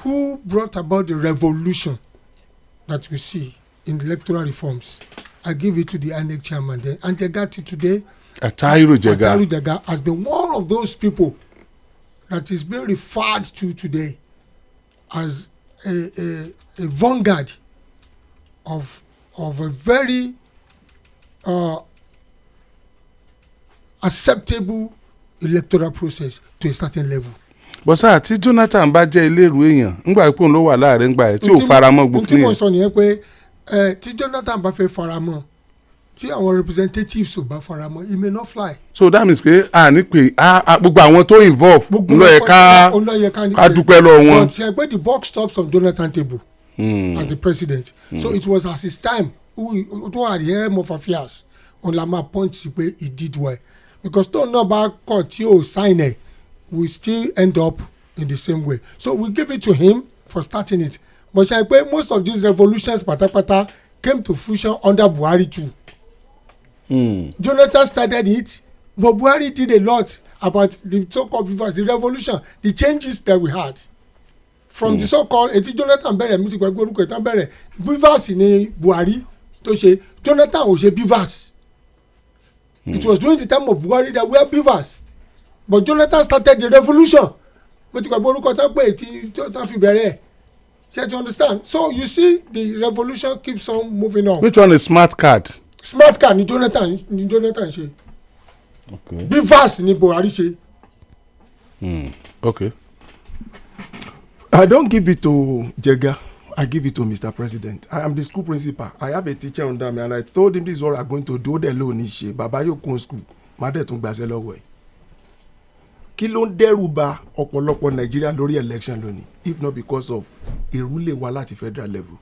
Who brought about the revolution that we see in the electoral reforms? I give it to the INEC chairman there. And Jega today, Atahiru Jega has been one of those people that is being referred to today as a vanguard of a very acceptable electoral process to a certain level. bọ́sà tí Jonathan bá jẹ́ ilé-ìrú èèyàn ńgbà pé òun ló wà láàrin ńgbà ẹ̀ tí ò faramọ́ gbogbo tí mo sọ nìyẹn pé tí Jonathan bá fẹ́ faramọ́ tí àwọn representatives ò bá faramọ́ he may not fly. So that means pé a ní pé gbogbo àwọn tó involve ló yẹ ká dúpẹ́ lọ wọn. but ṣe pé the buck stops on Jonathan table as the president. So it was at his time tó wà the helm of affairs on la máa point sí pé he did well because tó náà bá kọ̀ tí ò sign ẹ̀ we still end up in the same way. So we give it to him for starting it. But ṣe pé most of these revolutions pátápátá came to fruition under Buhari too. Jonathan started it, but Buhari did a lot about the so-called vivas, the revolution, the changes that we had. From the so-called etí Jonathan bẹ̀rẹ̀ mi ti gbàgbé orúkọ ìtàn bẹ̀rẹ̀ vivas ni Buhari tó ṣe Jonathan ò ṣe vivas. It was during the time of Buhari that we had vivas. But Jonathan started the revolution. Mo ti gbàgbé orúkọ tán pé tí tán fi bẹ̀rẹ̀. So you understand? So you see the revolution keeps on moving on. Which one is smart card? Smart card ni Jonathan ṣe. Okay. Bivas ni Buhari ṣe. Okay. I don't give it to Jega. I give it to Mr. President. I am the school principal. I have a teacher under me and I told him this is what I'm going to do. The loan is ṣe. Baba yóò kún school. Màdé tún gbàṣẹ lọ́wọ́ ẹ̀. Kí ló ń dẹ́rù bà ọ̀pọ̀lọpọ̀ Nàìjíríà lórí election lónìí if not because of ìrúlé wa láti federal level.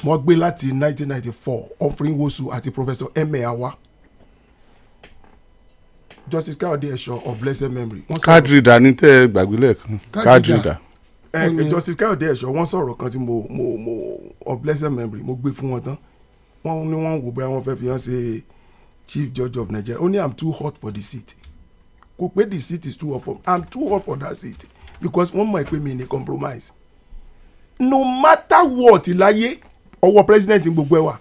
Mo gbé láti 1994 offering Wosu àti Professor Eme Awa. Justice Káyọ̀dé Ẹ̀ṣọ́ of blessed memory. Card reader ní tẹ́ gbàgbé lẹ́ẹ̀kan. Card reader. Justice Káyọ̀dé Ẹ̀ṣọ́ wọ́n sọ̀rọ̀ kan tí mo of blessed memory mo gbé fún wọn tán. Wọ́n ní wọ́n wò bóyá wọ́n fẹ́ fi hàn ṣe Chief Judge of Nigeria. Only I'm too hot for the seat. Kò pé the seat is too hot for me. I'm too hot for that seat because wọ́n mọ̀ pé mi ní compromise. No matter what láyé ọwọ́ president gbogbo ẹ̀ wà.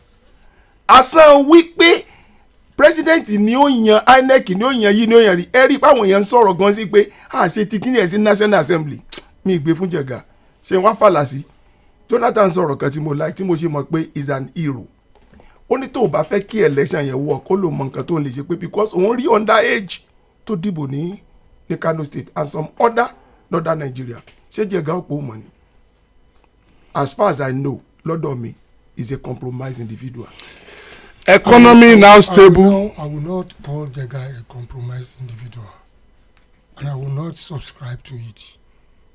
Àsán wípé president ni ó yan INEC ni ó yan yìí ni ó yan rí ẹ̀rí páwọn èèyàn ń sọ̀rọ̀ gan sí pé ṣe ti kíni ẹ̀ sí National Assembly mi ìgbé fún Jẹ̀gà ṣe wá fàlà sí. Jonathan sọ̀rọ̀ kan tí mo like tí mo ṣe mọ̀ pé is an hero. Ó ní tó o bá fẹ́ kí election yẹn wọ̀ kó ló mọ nǹkan tó ń lè ṣe pé because òun rí under age tó dìbò ní Kano State and some other northern Nigeria ṣé Jẹ̀gà òpó mọ̀ ni. As far as I know lọ́dọ̀ mi is a compromised individual. Economy now stable. I will not call Jega a compromised individual, and I will not subscribe to it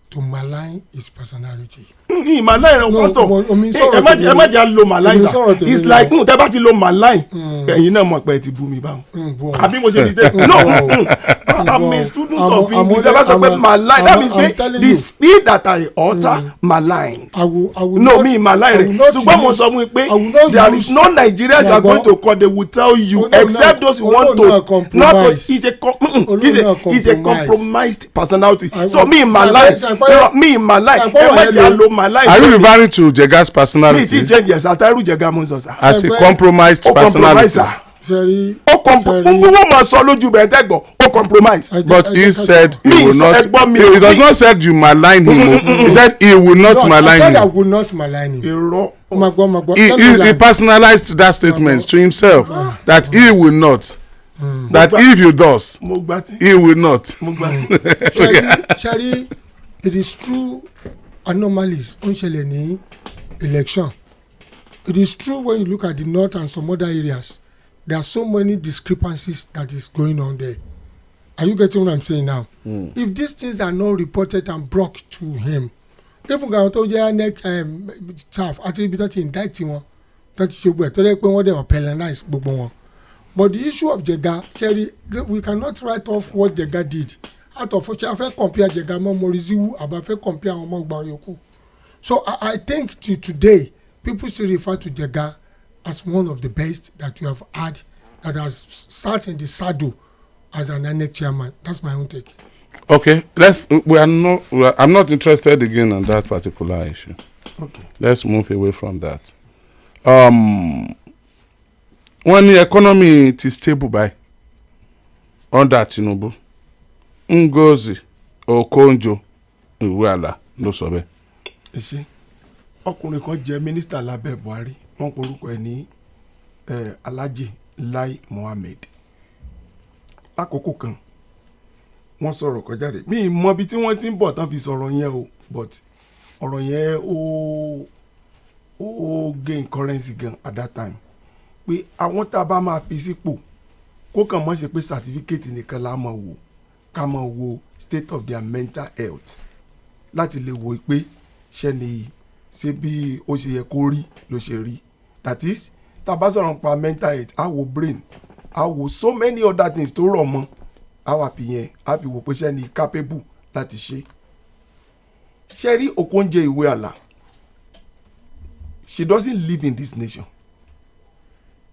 to malign his personality. Malign rẹ wọ́n sọ ẹ má jà lo malign sa it's like tẹ bá ti lo malign ẹ̀yin náà mọ̀ pé ẹ ti bú mi báwọn àbí mo ṣe mistake no I'm a student of English ẹ bá sọ pé malign that means pé the speed that I utter malign no me malign rẹ ṣùgbọ́n mo sọ fún mi pé there is no Nigerians you are going to call they will tell you except those who want to not to he's a compromised personality so me malign. Me in my life are you referring to Jega's personality? Me change yes Atahiru Jega Monzosa as a compromised personality. wọ́n mọ̀ sọ lójú bẹ̀rẹ̀ tẹ́gbọ̀ ó compromise. But he said he will not. He does not said you malign him. He said he will not malign him. I will not malign him. He personalized that statement to himself that he will not. That if you does, he will not. Shari, it is true anomalies onṣẹlẹ̀ ní election. It is true when you look at the north and some other areas, there are so many discrepancies that is going on there. Are you getting what I'm saying now? If these things are not reported and brought to him, if we go to the next staff, actually be that indict wọn, that is ṣe tó lè pé wọ́n dẹ̀ penalize gbogbo wọn. But the issue of Jega, Cherry, we cannot write off what Jega did. Out of which I fẹ́ compare Jega mọ́ Moriziwu, àbá fẹ́ compare àwọn ọmọ ọgbà yòókù. So I think today, people still refer to Jega as one of the best that we have had that has sat in the saddle as an NEC chairman. That's my own take. Okay, I'm not interested again on that particular issue. Okay. Let's move away from that. Wọ́n ní economy ti stable by under Tinubu. Ngozi Okonjo Iweala ló sọ bẹ́ẹ̀. Ẹ ṣé ọkùnrin kan jẹ́ mínísítà lábẹ́ Buhari wọ́n porúkọ ẹ̀ ní Alhaji Lai Mohammed. Lákòókò kan wọ́n sọ̀rọ̀ kan jáde mi mọ bí tí wọ́n ti ń bọ̀ tán fi sọ̀rọ̀ yẹn o but ọ̀rọ̀ yẹn ó gain currency gan at that time pé àwọn tá a bá máa fi sípò kó kàn mọ́ ṣe pé certificate nìkan la máa wò ká máa wo state of their mental health láti lè wo pé ṣẹ́ni ṣé bí ó ṣe yẹ kó rí ló ṣe rí that is tá a bá sọ̀rọ̀ nípa mental health á wo brain á wo so many other things tó rọ̀ mọ́ á wà fi yẹn á fi wò pé ṣẹ́ni capable láti ṣe. ṣe rí Okonjo Iweala she doesn't live in this nation.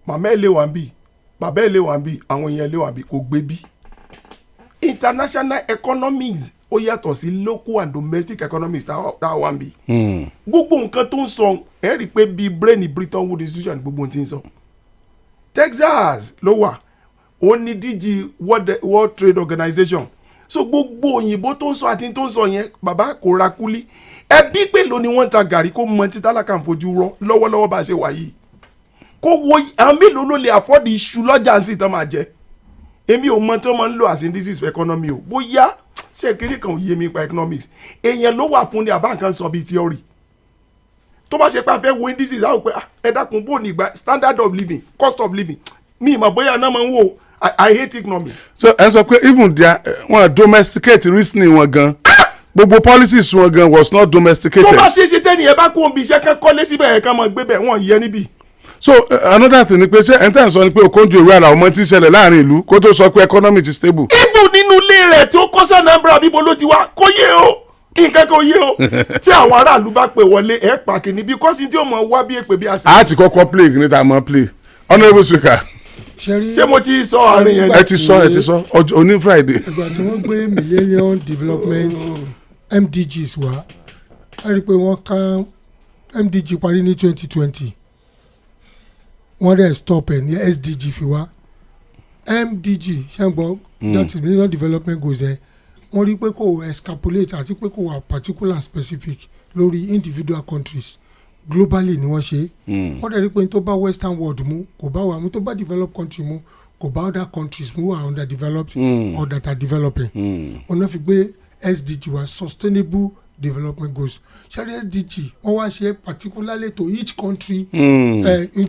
Màmá ẹ̀ lè wà ń bì bàbá ẹ̀ lè wà ń bì àwọn èèyàn lè wà ń bì kò gbé bí. International economies ó yàtọ̀ sí local and domestic economies tá a wà ń bì. Gbogbo nǹkan tó ń sọ ẹ̀ rí i pé bíi brain Bretton Woods institution gbogbo ohun tí ń sọ. Texas ló wà ó ní DG World Trade Organization so gbogbo òyìnbó tó ń sọ àti tó ń sọ yẹn bàbá kò ra kúlí ẹbí pé lóní wọ́n ń ta gàrí kó mọ tí tálákà ń fojú rọ lọ́wọ́lọ́wọ́ bá a ṣe wà yìí kó wo àwọn mélòó ló lè afford iṣu lọ́jà sí tán máa jẹ èmi ò mọ tí wọ́n máa ń lò as indices for economy o bóyá ṣe kiri kan ò yé mi pa economics èèyàn ló wà fún ní àbá nǹkan sọ bíi theory tó bá ṣe pé a fẹ́ wo indices á wò pé ẹ dákun bó ní ìgbà standard of living cost of living mi ìmọ̀ bóyá náà máa ń wò I hate economics. So ẹ sọ pé even their wọn domesticate reasoning wọn gan gbogbo policies wọn gan was not domesticated. tó bá ṣe ṣe tẹ́ni ẹ bá kó omi iṣẹ́ kan kọ́lé síbẹ̀ ẹ̀ kan mọ̀ gbé bẹ̀ wọ́n yẹ níbí. So another thing ni pé ṣé ẹ̀ ń tẹ̀ sọ ni pé Okonjo Iweala ọmọ tí ń ṣẹlẹ̀ láàrin ìlú kó tó sọ pé economy ti stable. even nínú ilé rẹ̀ tí ó kọ́ sànàmbra bíbo ló ti wá kó yé o nǹkan kan yé o tí àwọn aráàlú bá pè wọlé ẹ̀ pàkì ní bíkọ́sì tí ó mọ̀ wá bí èpè bí àṣẹ. a ti kọ́kọ́ play ní ta mọ́ play honourable speaker. ṣé mo ti sọ àárín yẹn. ẹ ti sọ òní Friday. ìgbà tí wọ́n gbé millennium development MDGs wá a rí i pé wọ́n ká MDG parí ní 2020 wọ́n dẹ̀ stop ẹ̀ ní SDG fi wá MDG ṣàǹgbọ́n that is millennium development goals ẹ̀ wọ́n rí i pé kò extrapolate àti pé kò wà particular specific lórí individual countries globally ni wọ́n ṣe wọ́n dẹ̀ rí i pé tó bá western world mu kò bá wà mú tó bá developed country mu kò bá other countries mu wà underdeveloped or that are developing wọ́n náà fi gbé SDG wa sustainable development goals ṣáàrí SDG wọ́n wá ṣe particularly to each country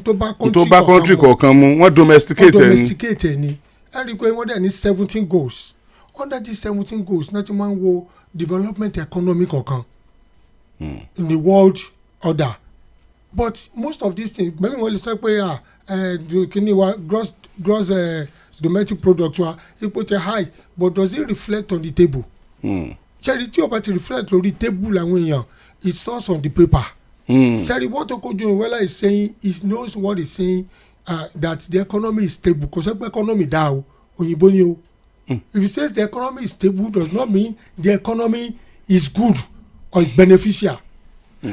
tó bá country kọ̀ọ̀kan mu wọ́n domesticate ni ẹ rí i pé wọ́n dẹ̀ ní 17 goals under these 17 goals náà ti máa ń wo development economy kọ̀ọ̀kan in the world order but most of these things many wọ́n lè sọ pé kìíní wa gross domestic product wa ipò tẹ high but does it reflect on the table? Ṣẹ́rí tí o bá ti reflect lórí table àwọn èèyàn it source on the paper. Ṣẹ́rí what Okonjo Iweala is saying he knows what he's saying that the economy is stable kò sọ pé economy dá o òyìnbó ni o. If he says the economy is stable does not mean the economy is good or is beneficial.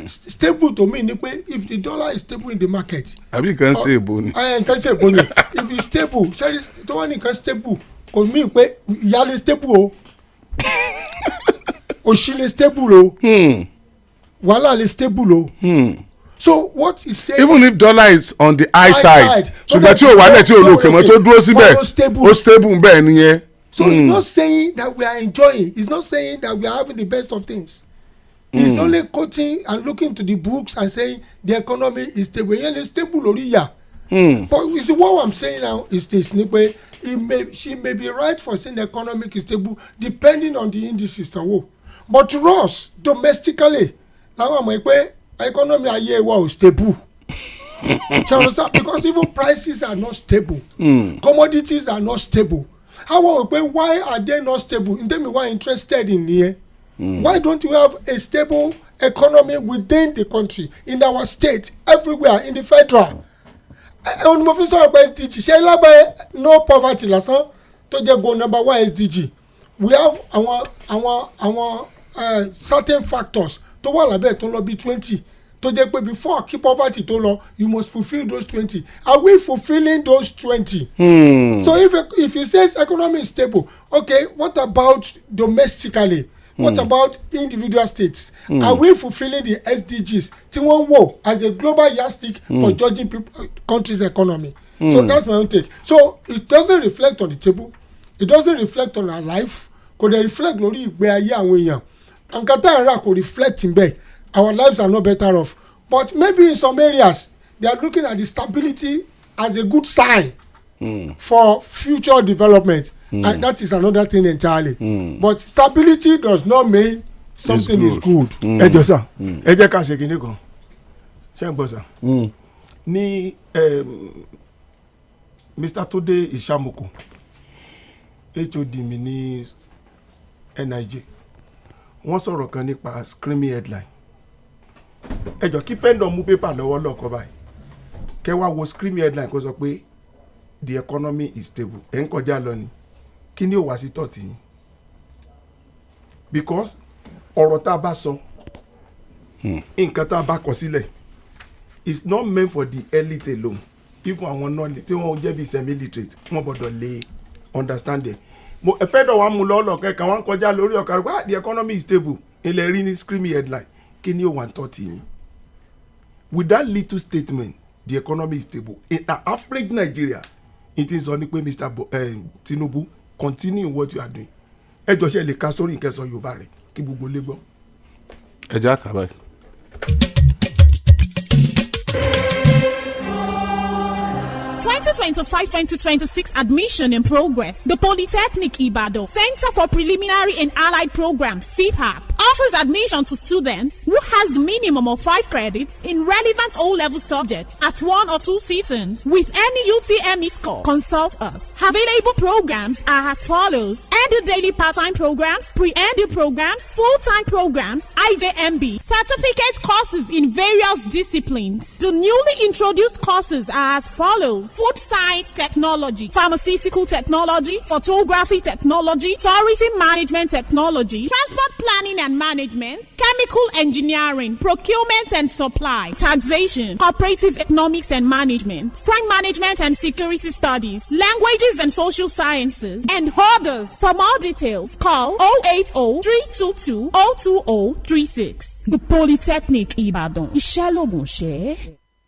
stable to me ni pé if the dollar is stable in the market. àbí nǹkan ṣe èbó ni. nǹkan ṣe èbó ni if it's stable ṣẹ́rí tó wá ní nǹkan stable kò mí pé ìyá lè stable o òṣì lè stable o wàhálà lè stable o. So what is saying, even if dollar is on the high side ṣùgbọ́n tí o wálẹ̀ tí o lòkè mọ́ tó dúró síbẹ̀ ó stable bẹ́ẹ̀ nìyẹn. So it's not saying that we are enjoying, it's not saying that we are having the best of things. It's only quoting and looking to the books and saying the economy is stable. It's stable lórí yà. But you see what I'm saying now is this, she may be right for saying the economy is stable depending on the indices to wo. But to us domestically, làwọn àmọ́ pé economy ayé wa ò stable. Because even prices are not stable. Commodities are not stable. Why are they not stable? In terms of why interested in here. Why don't we have a stable economy within the country, in our state, everywhere, in the federal? On mo fi sọ̀rọ̀ pé SDG ṣe lábẹ́ no poverty lásán tó jẹ́ go number 1 SDG. We have our certain factors tó wà lábẹ́ tó lọ bí 20 tó jẹ́ pé before kí poverty tó lọ you must fulfil those 20. Are we fulfilling those 20? So if he says economy is stable, okay, what about domestically? What about individual states? Are we fulfilling the SDGs? Tí wọ́n wò as a global yardstick for judging countries' economy. So that's my own take. So it doesn't reflect on the table. It doesn't reflect on our life. Kò dẹ̀ reflect lórí ìgbé ayé àwọn èèyàn. Àǹkátá ẹ̀rọ kò reflect in bẹ́ẹ̀. Our lives are not better off. But maybe in some areas they are looking at the stability as a good sign for future development. And that is another thing entirely. But stability does not mean something is good. ẹ jọ sá ẹ jẹ́ ká ṣe kinní kan ṣé ń gbọ́ sá ní Mr. Tunde Ishamuku HOD mi ní NIJ wọ́n sọ̀rọ̀ kan nípa screaming headline ẹ jọ kí fẹ́ndọ̀ mú pépà lọ́wọ́ lọ́kọ̀ báyìí kẹ́ wá wo screaming headline kó sọ pé the economy is stable ẹ̀ ń kọjá lọ ni kí ni ó wá sí tọ̀tì yín because ọ̀rọ̀ tá a bá sọ nǹkan tá a bá kọ sílẹ̀ it's not meant for the elite alone even àwọn non tí wọ́n jẹ́ bí semi-literate wọ́n gbọ́dọ̀ lè understand it mo ẹ̀fẹ́ dọ̀ wá mú lọ́ọ́lọ́ kẹ́kàn wọ́n kọjá lórí ọ̀kadà pé the economy is stable ilẹ̀ rí ní screaming headline kí ni ó wá tọ̀tì yín with that little statement the economy is stable in an average Nigeria it is only pé Mr. Tinubu continue what you are doing ẹ jọ ṣe lè ka story nǹkan sọ Yorùbá rẹ kí gbogbo lè gbọ́. ẹ jẹ́ àkàbà. 2025-2026 admission in progress. The Polytechnic Ibadan Center for Preliminary and Allied Programs (CPAP) offers admission to students who has the minimum of 5 credits in relevant O-level subjects at 1 or 2 sittings with any UTME score. Consult us. Available programs are as follows: Edu Daily Part-Time Programs, Pre-Edu Programs, Full-Time Programs, IJMB, Certificate courses in various disciplines. The newly introduced courses are as follows: Food Science Technology, Pharmaceutical Technology, Photography Technology, Tourism Management Technology, Transport Planning and Management, Chemical Engineering, Procurement and Supply, Taxation, Cooperative Economics and Management, Crime Management and Security Studies, Languages and Social Sciences, and others. For more details, call 080-322-02036. The Polytechnic Ibadan. Ìṣẹ́lógún ṣe.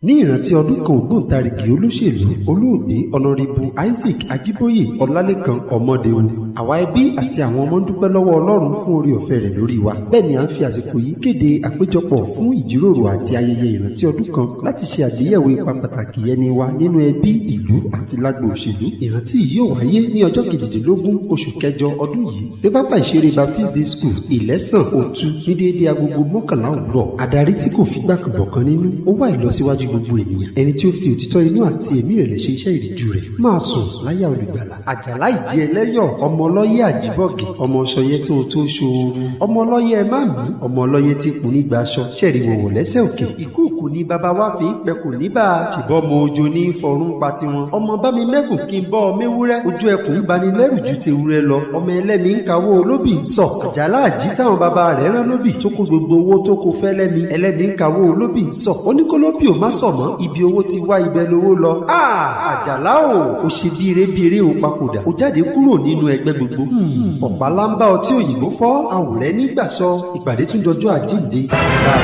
ní ìrántí ọdún kan ògbóǹtarìgì olóṣèlú olóògbé ọ̀nàrẹ́bù Isaac Ajíbóyè Ọlálékan Ọmọdéwu àwa ẹbí àti àwọn ọmọ ń dúpẹ́ lọ́wọ́ Ọlọ́run fún oore ọ̀fẹ́ rẹ̀ lórí wa. Bẹ́ẹ̀ ni à ń fi àsìkò yìí kéde àpéjọpọ̀ fún ìjíròrò àti ayẹyẹ ìrántí ọdún kan láti ṣe àgbéyẹ̀wò ipa pàtàkì ẹni wa nínú ẹbí, ìlú àti lágbo òṣèlú. Ìrántí yìí yóò wáyé ní ọjọ́ 22 oṣù kẹjọ ọdún yìí ní pápá ìṣeré Baptist Day School Ìlẹ́sàn Òtù ní déédéé agogo 11 òwúrọ̀. Adarí tí kò figbá kan bọ̀kan nínú ó wá ìlọsíwájú gbogbo ènìyàn ẹni tí ó fi òtítọ́ inú àti ẹ̀mí ìrẹ̀lẹ̀ ṣe iṣẹ́ ìríjú rẹ̀ máa sùn láyà olùgbàlà. àjàlá ìjì ẹlẹ́yọ̀ ọmọ ọlọ́yẹ àjíbọ̀gẹ̀ ọmọ ṣọyẹ tí o tó ṣooru ọmọ ọlọ́yẹ máàmí ọmọ ọlọ́yẹ tí kùn ní gbaṣọ ṣẹ̀rí wòwò lẹ́sẹ̀ òkè ìkúùkù ní baba wa fi ń pẹkùn níbà tìbọ́ ọmọ ojo ní fọrún pa tiwọn ọmọ bá mi mẹ́kùn kí n bọ́ ọ méwúrẹ́ ojú ẹkùn ń bani lẹ́rù ju ti ewúrẹ́ lọ ọmọ ẹlẹ́mi ń kawó olóbì ń sọ àjàlá àjí táwọn baba rẹ̀ rán lóbì tó kó gbogbo owó tó kó fẹ́ lẹ́mi ẹlẹ́mi ń kawó olóbì ń sọ oníkólóbì ò má sọ mọ́ ibi owó ti wá ibẹ̀ lówó lọ. àjàlá o ṣe bíire o papòdà o jáde kúrò nínú ẹgbẹ́ gbogbo ọ̀pá lámbá ọtí òyìnbó fọ́ àwòrẹ́ nígbàsọ ìpàdé tún dọjọ́ àjíǹde.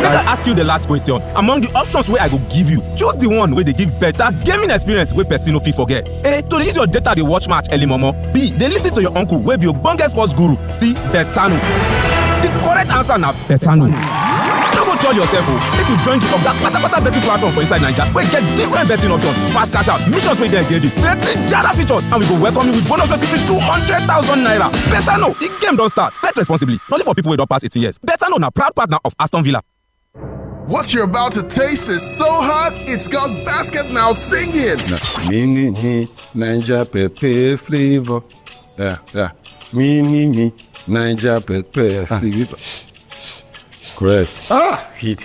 Make I ask you the last question. Among the options wey I go give you, choose the one wey dey give better gaming experience wey person no fit forget. A, to dey use your data dey watch match early momo. B, dey lis ten to your uncle wey be ogbonge sports guru. C, Betano. The correct answer na Betano. No go tell yourself o, make you join the oga kpatakpata betting platform for inside Naija wey get different betting options, fast cash out, missions wey dey engaging, plenty jara features, and we go welcome you with bonus of 200,000 naira. Betano, the game don start. Bet responsibly. Only for people wey don pass 18 years. Betano na proud partner of Aston Villa. What you're about to taste is so hot, it's got basket mouth singing. Mini Naija pepper flavor. Mini Naija pepper flavor. Chris. Hit.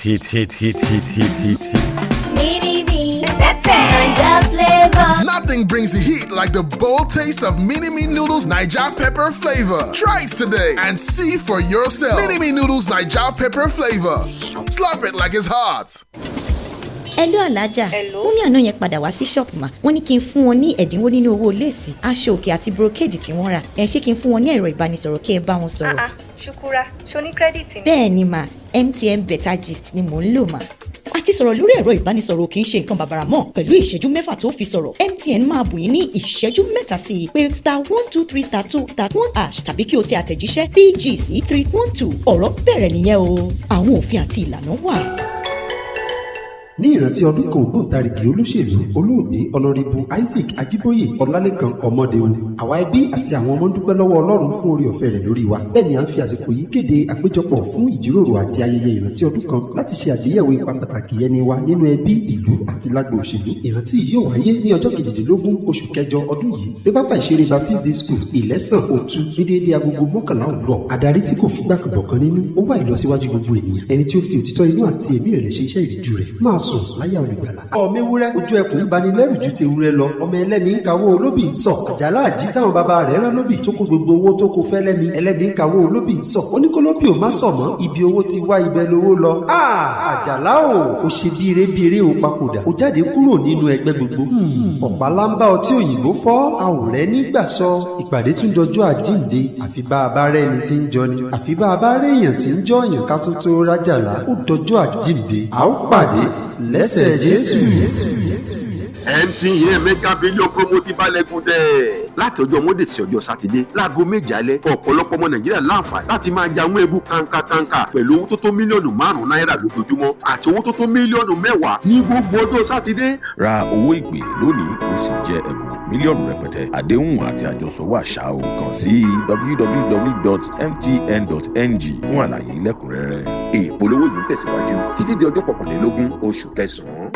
Mini pepper Naija flavor. Nothing brings the heat like the bold taste of Mini Noodles Naija pepper flavor. Try it today and see for yourself. Mini Noodles Naija pepper flavor. Slurp it like it's hot. Hello alájà. Mummy àná yẹn padà wá sí ṣọ́ọ̀pù mà. Wọ́n ní kí n fún wọn ní ẹ̀dínwó nínú owó léèsì, aṣọ òkè àti brocade tí wọ́n rà. Ṣé kí n fún wọn ní ẹ̀rọ ìbánisọ̀rọ̀ kí ẹ bá wọn sọ̀rọ̀? Ṣukura, ṣo ní kírẹ́dìtì ni? Bẹ́ẹ̀ ni mà, MTN Better Gist ni mò ń lò mà. Àti sọ̀rọ̀ lórí ẹ̀rọ ìbánisọ̀rọ̀ kì í ṣe nǹkan bàbàrà mọ́ pẹ̀lú ìṣẹ́jú 6 tó fi sọ̀rọ̀. MTN máa bù yín ní ìṣẹ́jú 3 sí i pé *123*2*1# tàbí kí o tẹ àtẹ̀jíṣẹ́ PG sí 312. Ọ̀rọ̀ bẹ̀rẹ̀ nìyẹn o. Àwọn òfin àti ìlànà wà. ní ìrántí ọdún kan ògbóǹtarìgì olóṣèlú olóògbé ọ̀nàrẹ́bù Isaac Ajíbóyè Ọlálékan Ọmọdéwu àwa ẹbí àti àwọn ọmọ ń dúpẹ́ lọ́wọ́ Ọlọ́run fún oore ọ̀fẹ́ rẹ̀ lórí wa bẹ́ẹ̀ ni à ń fi àsìkò yìí kéde àpéjọpọ̀ fún ìjíròrò àti ayẹyẹ ìrántí ọdún kan láti ṣe àgbéyẹ̀wò ipa pàtàkì ẹni wa nínú ẹbí ìlú àti lágbo òṣèlú. ìrántí yìí yóò wáyé ní ọjọ́ 18 oṣù kẹjọ ọdún yìí ní pápá ìṣeré Baptist Day School Ìlẹ́sàn Òtún ní déédéé agogo 11 òwúrọ̀. adarí tí kò fi gbàkànbọ̀ kan nínú ó wá ìlọsíwájú gbogbo ènìyàn ẹni tí ó fi òtítọ́ inú àti ẹ̀mí rẹ̀ ṣe iṣẹ́ ìríjú rẹ̀ máa sùn láyà olùgbàlà. ọmọ ewúrẹ́ ojú ẹkùn ń bani lẹ́rù ju ti ewúrẹ́ lọ ọmọ ẹlẹ́mi ń kawó olóbì ń sọ àjàlá àjí táwọn baba rẹ̀ rán lóbì tó kó gbogbo owó tó kó fẹ́ lẹ́mi ẹlẹ́mi ń kawó olóbì ń sọ oníkólóbì ò má sọ mọ́ ibi owó ti wá ibẹ̀ lówó lọ. àjàlá o ṣe bíire o papòdà o jáde kúrò nínú ẹgbẹ́ gbogbo ọ̀pá lámbá ọtí òyìnbó fọ́ àwòrẹ́ nígbàsọ ìpàdé tún dọjọ́ àjíǹde àfi bá a bá rẹ́ni tí ń jọni àfi bá a bá rẹ́yàn tí ń jọyàn ká tó tó rájàlá ó dọjọ́ àjíǹde a ó pàdé lẹ́sẹ̀ Jésù. MTN mega billion promo ti balẹ̀ gùdẹ̀. láti ọjọ́ Monday sí ọjọ́ Sátidé láago 7 alẹ́ ọ̀pọ̀lọpọ̀ ọmọ Nàìjíríà láǹfààní láti máa ja àwọn ẹ̀bùn kàǹkàkàǹkà pẹ̀lú owó tó tó mílíọ̀nù 5 náírà lójoojúmọ́ àti owó tó tó mílíọ̀nù 10 ní gbogbo ọjọ́ Sátidé. ra owó ìpè lónìí kó sì jẹ ẹ̀bùn mílíọ̀nù rẹpẹtẹ àdéhùn àti àjọsọ wà ṣá o kàn sí www.mtn.ng fún àlàyé lẹ́kùnrẹ́rẹ́. ìpolówó yìí ń tẹ̀síwájú títí di ọjọ́ 21 oṣù kẹsàn-án.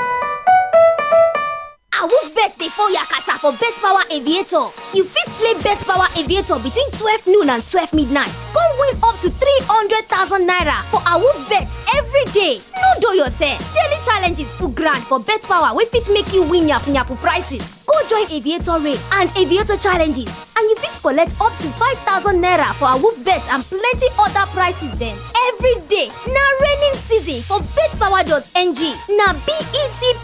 Bet dey for Yakata for Bet Power Aviator. You fit play Bet Power Aviator between 12 noon and 12 midnight. Come win up to 300,000 naira for Awoof Bet every day. No do yourself. Daily challenges full grand for Bet Power wey fit make you win yapu prizes. Go join Aviator Raid and Aviator Challenges and you fit collect up to 5,000 naira for Awoof Bet and plenty other prizes dem. Every day na raining season for betpower.ng. Na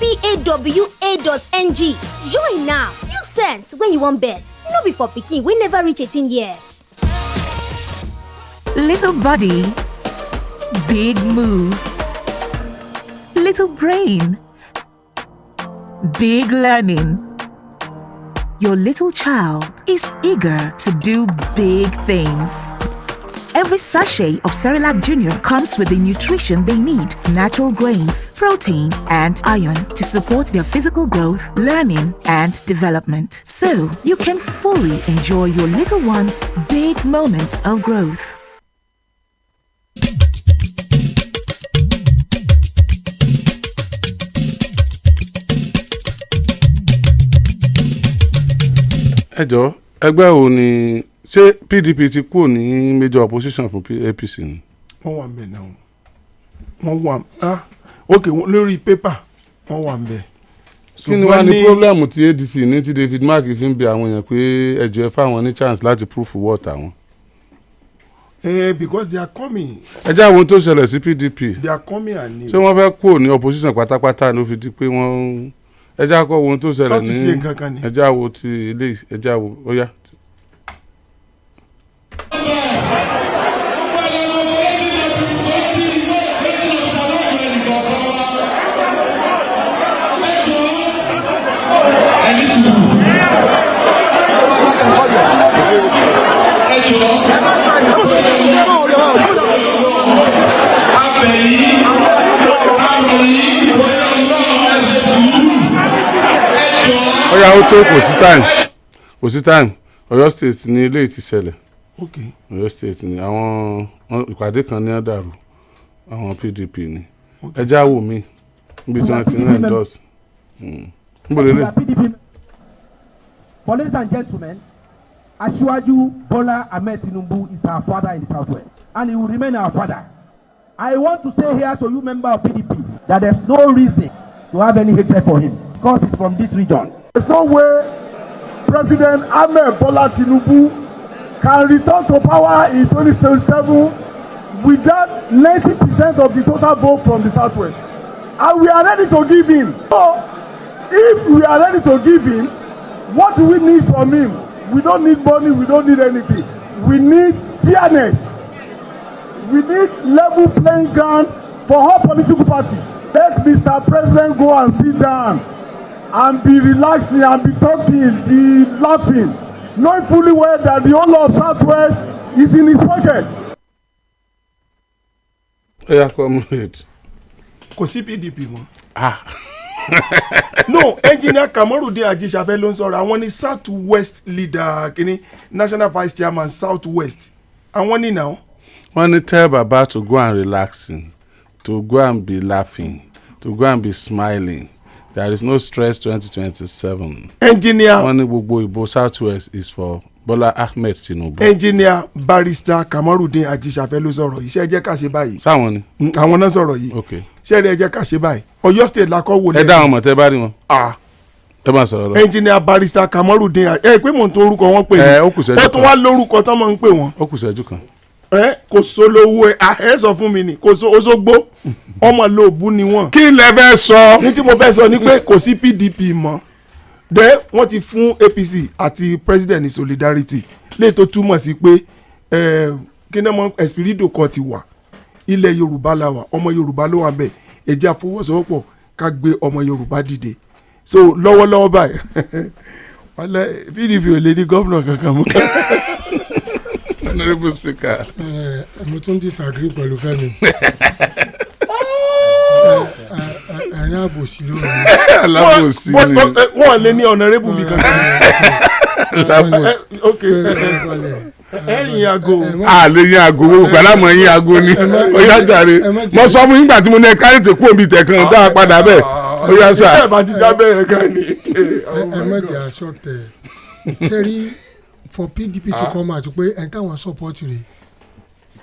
betpawa.ng. Join now. Use sense when you want bet. No be for pikin wey never reach 18 years. Little body, big moves. Little brain, big learning. Your little child is eager to do big things. Every sachet of Cerelac Junior comes with the nutrition they need, natural grains, protein, and iron to support their physical growth, learning, and development. So you can fully enjoy your little one's big moments of growth. ẹ jọ ẹgbẹ́ wo ni ṣé PDP ti kúrò ní major opposition fún APC ni. wọ́n wà ń bẹ̀ náà wọ́n wà ok lórí pépà wọ́n wà ń bẹ̀. kí ni wàá ní pọ́blẹ́mù tí ADC ní tí David Mark fi ń bẹ àwọn èèyàn pé ẹjọ́ ẹ fáwọn ní chance láti proof what àwọn. because they are coming. ẹ jẹ́ àwọn tó ṣẹlẹ̀ sí PDP. they are coming and new. ṣé wọ́n fẹ́ kúrò ní opposition pátápátá ló fi di pé wọ́n ẹ jẹ́ àkọ́ ohun tó ṣẹlẹ̀ ní ẹ jẹ́ àwọ̀ ti ilé ẹ jẹ́ àwọ̀ ó yá. Ọ̀yá ó tó kò sí time Ọ̀yọ́ state ní ilé ti ṣẹlẹ̀ Ọ̀yọ́ state ní àwọn ìpàdé kan ní àdàrú àwọn PDP ní ẹjẹ́ àwò mi níbi tí wọ́n ti ní endorse. Ladies and gentlemen, Asiwaju Bola Ahmed Tinubu is our father in the Southwest, and he will remain our father. I want to say here to you, member of PDP, that there's no reason to have any hatred for him because he's from this region. There's no way President Ahmed Bola Tinubu can return to power in 2027 without 90% of the total vote from the Southwest. And we are ready to give him. So, if we are ready to give him, what do we need from him? We don't need money, we don't need anything. We need fairness. We need level playing ground for all political parties. Let Mr. President go and sit down and be relaxing and be talking, be laughing, knowing fully well that the whole of Southwest is in his pocket. Kò sí PDP mọ́. No, engineer Kamorudin Ajisafe ló ń sọ̀rọ̀ àwọn ní Southwest leader kìíní national vice chairman Southwest àwọn ní now. wọ́n ní tell baba to go and relaxing, to go and be laughing, to go and be smiling. There is no stress 2027. Engineer. wọ́n ní gbogbo ìbò Southwest is for Bola Ahmed Tinubu. Engineer barrister Kamorudin Ajisafe ló sọ̀rọ̀ yìí ṣé ẹ jẹ́ ká ṣe báyìí. sáwọn ni. àwọn náà sọ̀rọ̀ yìí. okay. ṣé ẹ jẹ́ ká ṣe báyìí. Ọ̀yọ́ state la kọ́ wò lẹ́yìn. ẹ dá àwọn mọ̀ tẹ́ bá rí wọn. ẹ bá sọ̀rọ̀ lọ. Engineer barrister Kamorudin pé mò ń tó orúkọ wọn pè ní. ó kù sẹ́jú kan. ó tún wá lórúkọ tán máa ń pè wọ́n. ó kù sẹ́jú kan. kò sólówó ẹ sọ fún mi ni kò Òṣogbo ọmọ lóòbù ni wọ́n. kí lẹ fẹ́ sọ. ní tí mo fẹ́ sọ ni pé kò sí PDP mọ́ dẹ́ wọ́n ti fún APC àti president ní solidarity léè tó túmọ̀ sí pé kí ni mo espirido kan ti wà ilẹ̀ Yorùbá la wà ọmọ Yorùbá ló wà bẹ́ẹ̀ ẹ jẹ́ àfọwọ́sowọ́pọ̀ ká gbé ọmọ Yorùbá dìde so lọ́wọ́lọ́wọ́ báyìí wálé PDP ò lè ní gómìnà kankan mọ́. Honourable Speaker. mo tún disagree pẹ̀lú Fẹ́mi. ẹ̀rín àbòsí ló rẹ̀. alábòsí ni. wọ́n lè ní honourable bí kankan. ok ẹ̀yìn aago. lè yín aago gbogbo gbàlámọ̀ yín aago ni ó yá jàre mo sọ fún yín gbà tí mo ní ẹ kárí tè kúrò mi tẹ̀ kan dá a padà bẹ́ẹ̀ ó yá sà. ẹ bá ti já bẹ́ẹ̀ kan ni. ẹ má jẹ́ aṣọ tẹ̀ ṣe rí for PDP to come out pé ẹ̀ táwọn support rẹ̀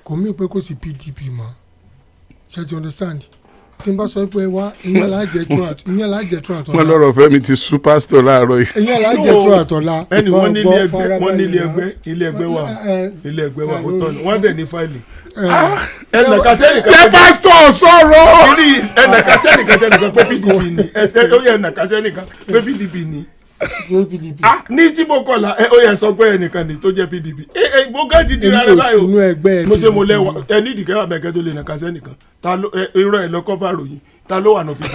kò mí pé kò sí PDP mọ́ ṣe ti understand tí n bá sọ pé wá ìyẹn lájẹ throughout ọ̀la. wọ́n lọ́rọ̀ Fẹ́mi ti superstar láàárọ̀ yìí. ìyẹn lájẹ throughout ọ̀la. ẹni wọ́n ní ilé ẹgbẹ́ wa kò tọ́nu wọ́n dẹ̀ ní fáìlì. ẹnì kan sẹ́yìn kan jẹ́ pásítọ̀ sọ̀rọ̀. ẹnì kan sẹ́yìn kan sẹ́yìn kan pé PDP ni ó yẹ ẹnì kan sẹ́yìn kan pé PDP ni. ní tí mo kọ̀ la ó yẹ sọ pé ẹnìkan ni tó jẹ́ PDP gbogbo ti di rárá báyìí o mo ṣe mo lẹ́wà ẹni ìdìkẹ́ wà bẹ́ẹ̀ kẹ́ tó lè nàka sẹ́nìkan ta ló irọ́ ẹ̀ lọ́kọ́ bá ròyìn ta ló wà ní PDP.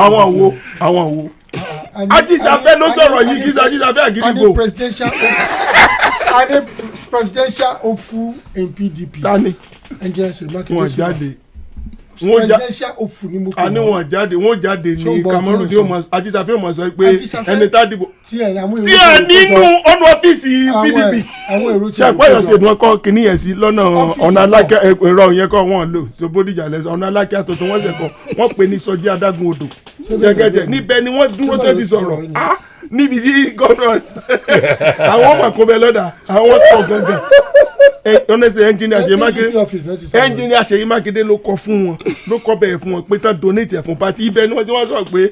àwọn wo Ajísafẹ́ ló sọ̀rọ̀ yìí kí Ajísafẹ́ àgídìgbò. adé presidential hopeful in PDP. tani wọn jáde presidential hopeful ni mo kọ. àní wọn jáde ní Kamorudin Ajísafẹ́ ọmọ sọ pé ẹni tá dìbò tí ẹ nínú ọ̀nà ọ́fíìsì PDP ṣàpọ̀yọ̀ state wọn kọ́ kínní yẹn sí lọ́nà ọ̀nà alákẹ́ ẹ̀rọ yẹn kọ́ wọn lò so Bódìjà lẹ́sọ̀ ọ̀nà alákẹ́ àtọ̀tọ̀ wọn ṣe kọ́ wọn pè ní Sọjí Adágún Odò ṣẹ́gẹ́tẹ̀ níbẹ̀ ni wọ́n dúró tó ti sọ̀rọ̀ níbi tí gómìnà àwọn ọmọ kò bẹ lọ́dà àwọn kọ̀ gangan honestly engineer Ṣèyí Mákindé ló kọ fún wọn ló kọ bẹ̀rẹ̀ fún wọn pé tán donate ẹ̀ fún party ibẹ̀ ni wọ́n ti wọ́n sọ pé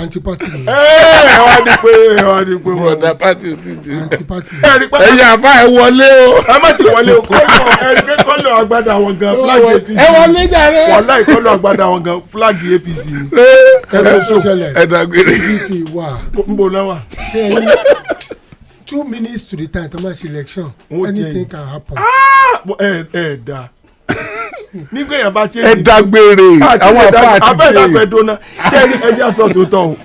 anti-party ni. ẹ wá di pé broda party anti-party. ẹ̀yin àfa ẹ̀ wọlé o. ẹ má ti wọlé o kọ́lọ̀ agbada àwọn gan flag APC ẹ wọlé jàre. wàláì kọ́lọ̀ agbada àwọn gan flag APC ni. ẹ dàgbére. PDP wà. n bò náà wà. ṣé ẹ ní 2 minutes to the time to match election anything can happen. ẹ da nígbà yẹn bá ṣe. ẹ dágbére àwọn àbá àti abẹ́ ìdàgbẹ́ dọ́nà ṣé ẹni aṣọ tó tọ̀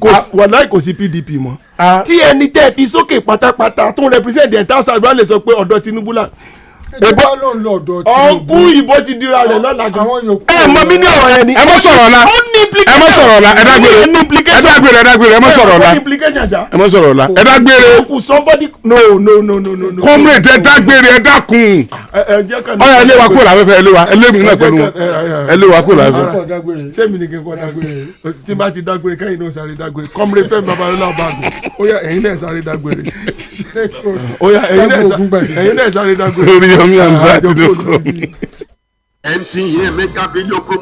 o wàláì kò sí PDP mọ́ tí ẹni tẹ́ fi sókè pátápátá tó ń represent the entire south wà lè sọ pé ọ̀dọ̀ Tinubu là. ẹgbẹ́ ló ń lọ ọ̀dọ̀ Tinubu. ọ̀nkú ìbò ti dira rẹ̀ lọ́la gan. ẹ mọ mi ní ọ̀rọ̀ yẹn ni. ẹ mọ sọ̀rọ̀ la ẹ mọ sọ̀rọ̀ la ẹ dágbére ẹ mọ sọ̀rọ̀ la ẹ mọ sọ̀rọ̀ la ẹ dágbére. somebody no. comrade ẹ dágbére ẹ dákun. ọ̀rọ̀ ẹ lé wa kúrò láfẹ́fẹ́ ẹ lé wa ẹ lé mi náà pẹ̀lú ẹ lé wa kúrò láfẹ́fẹ́. sẹ́mi ni kí n kọ́ dágbére tí n bá ti dágbére kẹ́yìn náà sáré dágbére comrade Fẹ́mi Babalọ́lá báàgò ó yá ẹ̀yin náà sáré dágbére ó yá ẹ̀yin náà sáré dágbére. Oriyomi Hamzat ló kọ́ mi. MTN mega billion promo.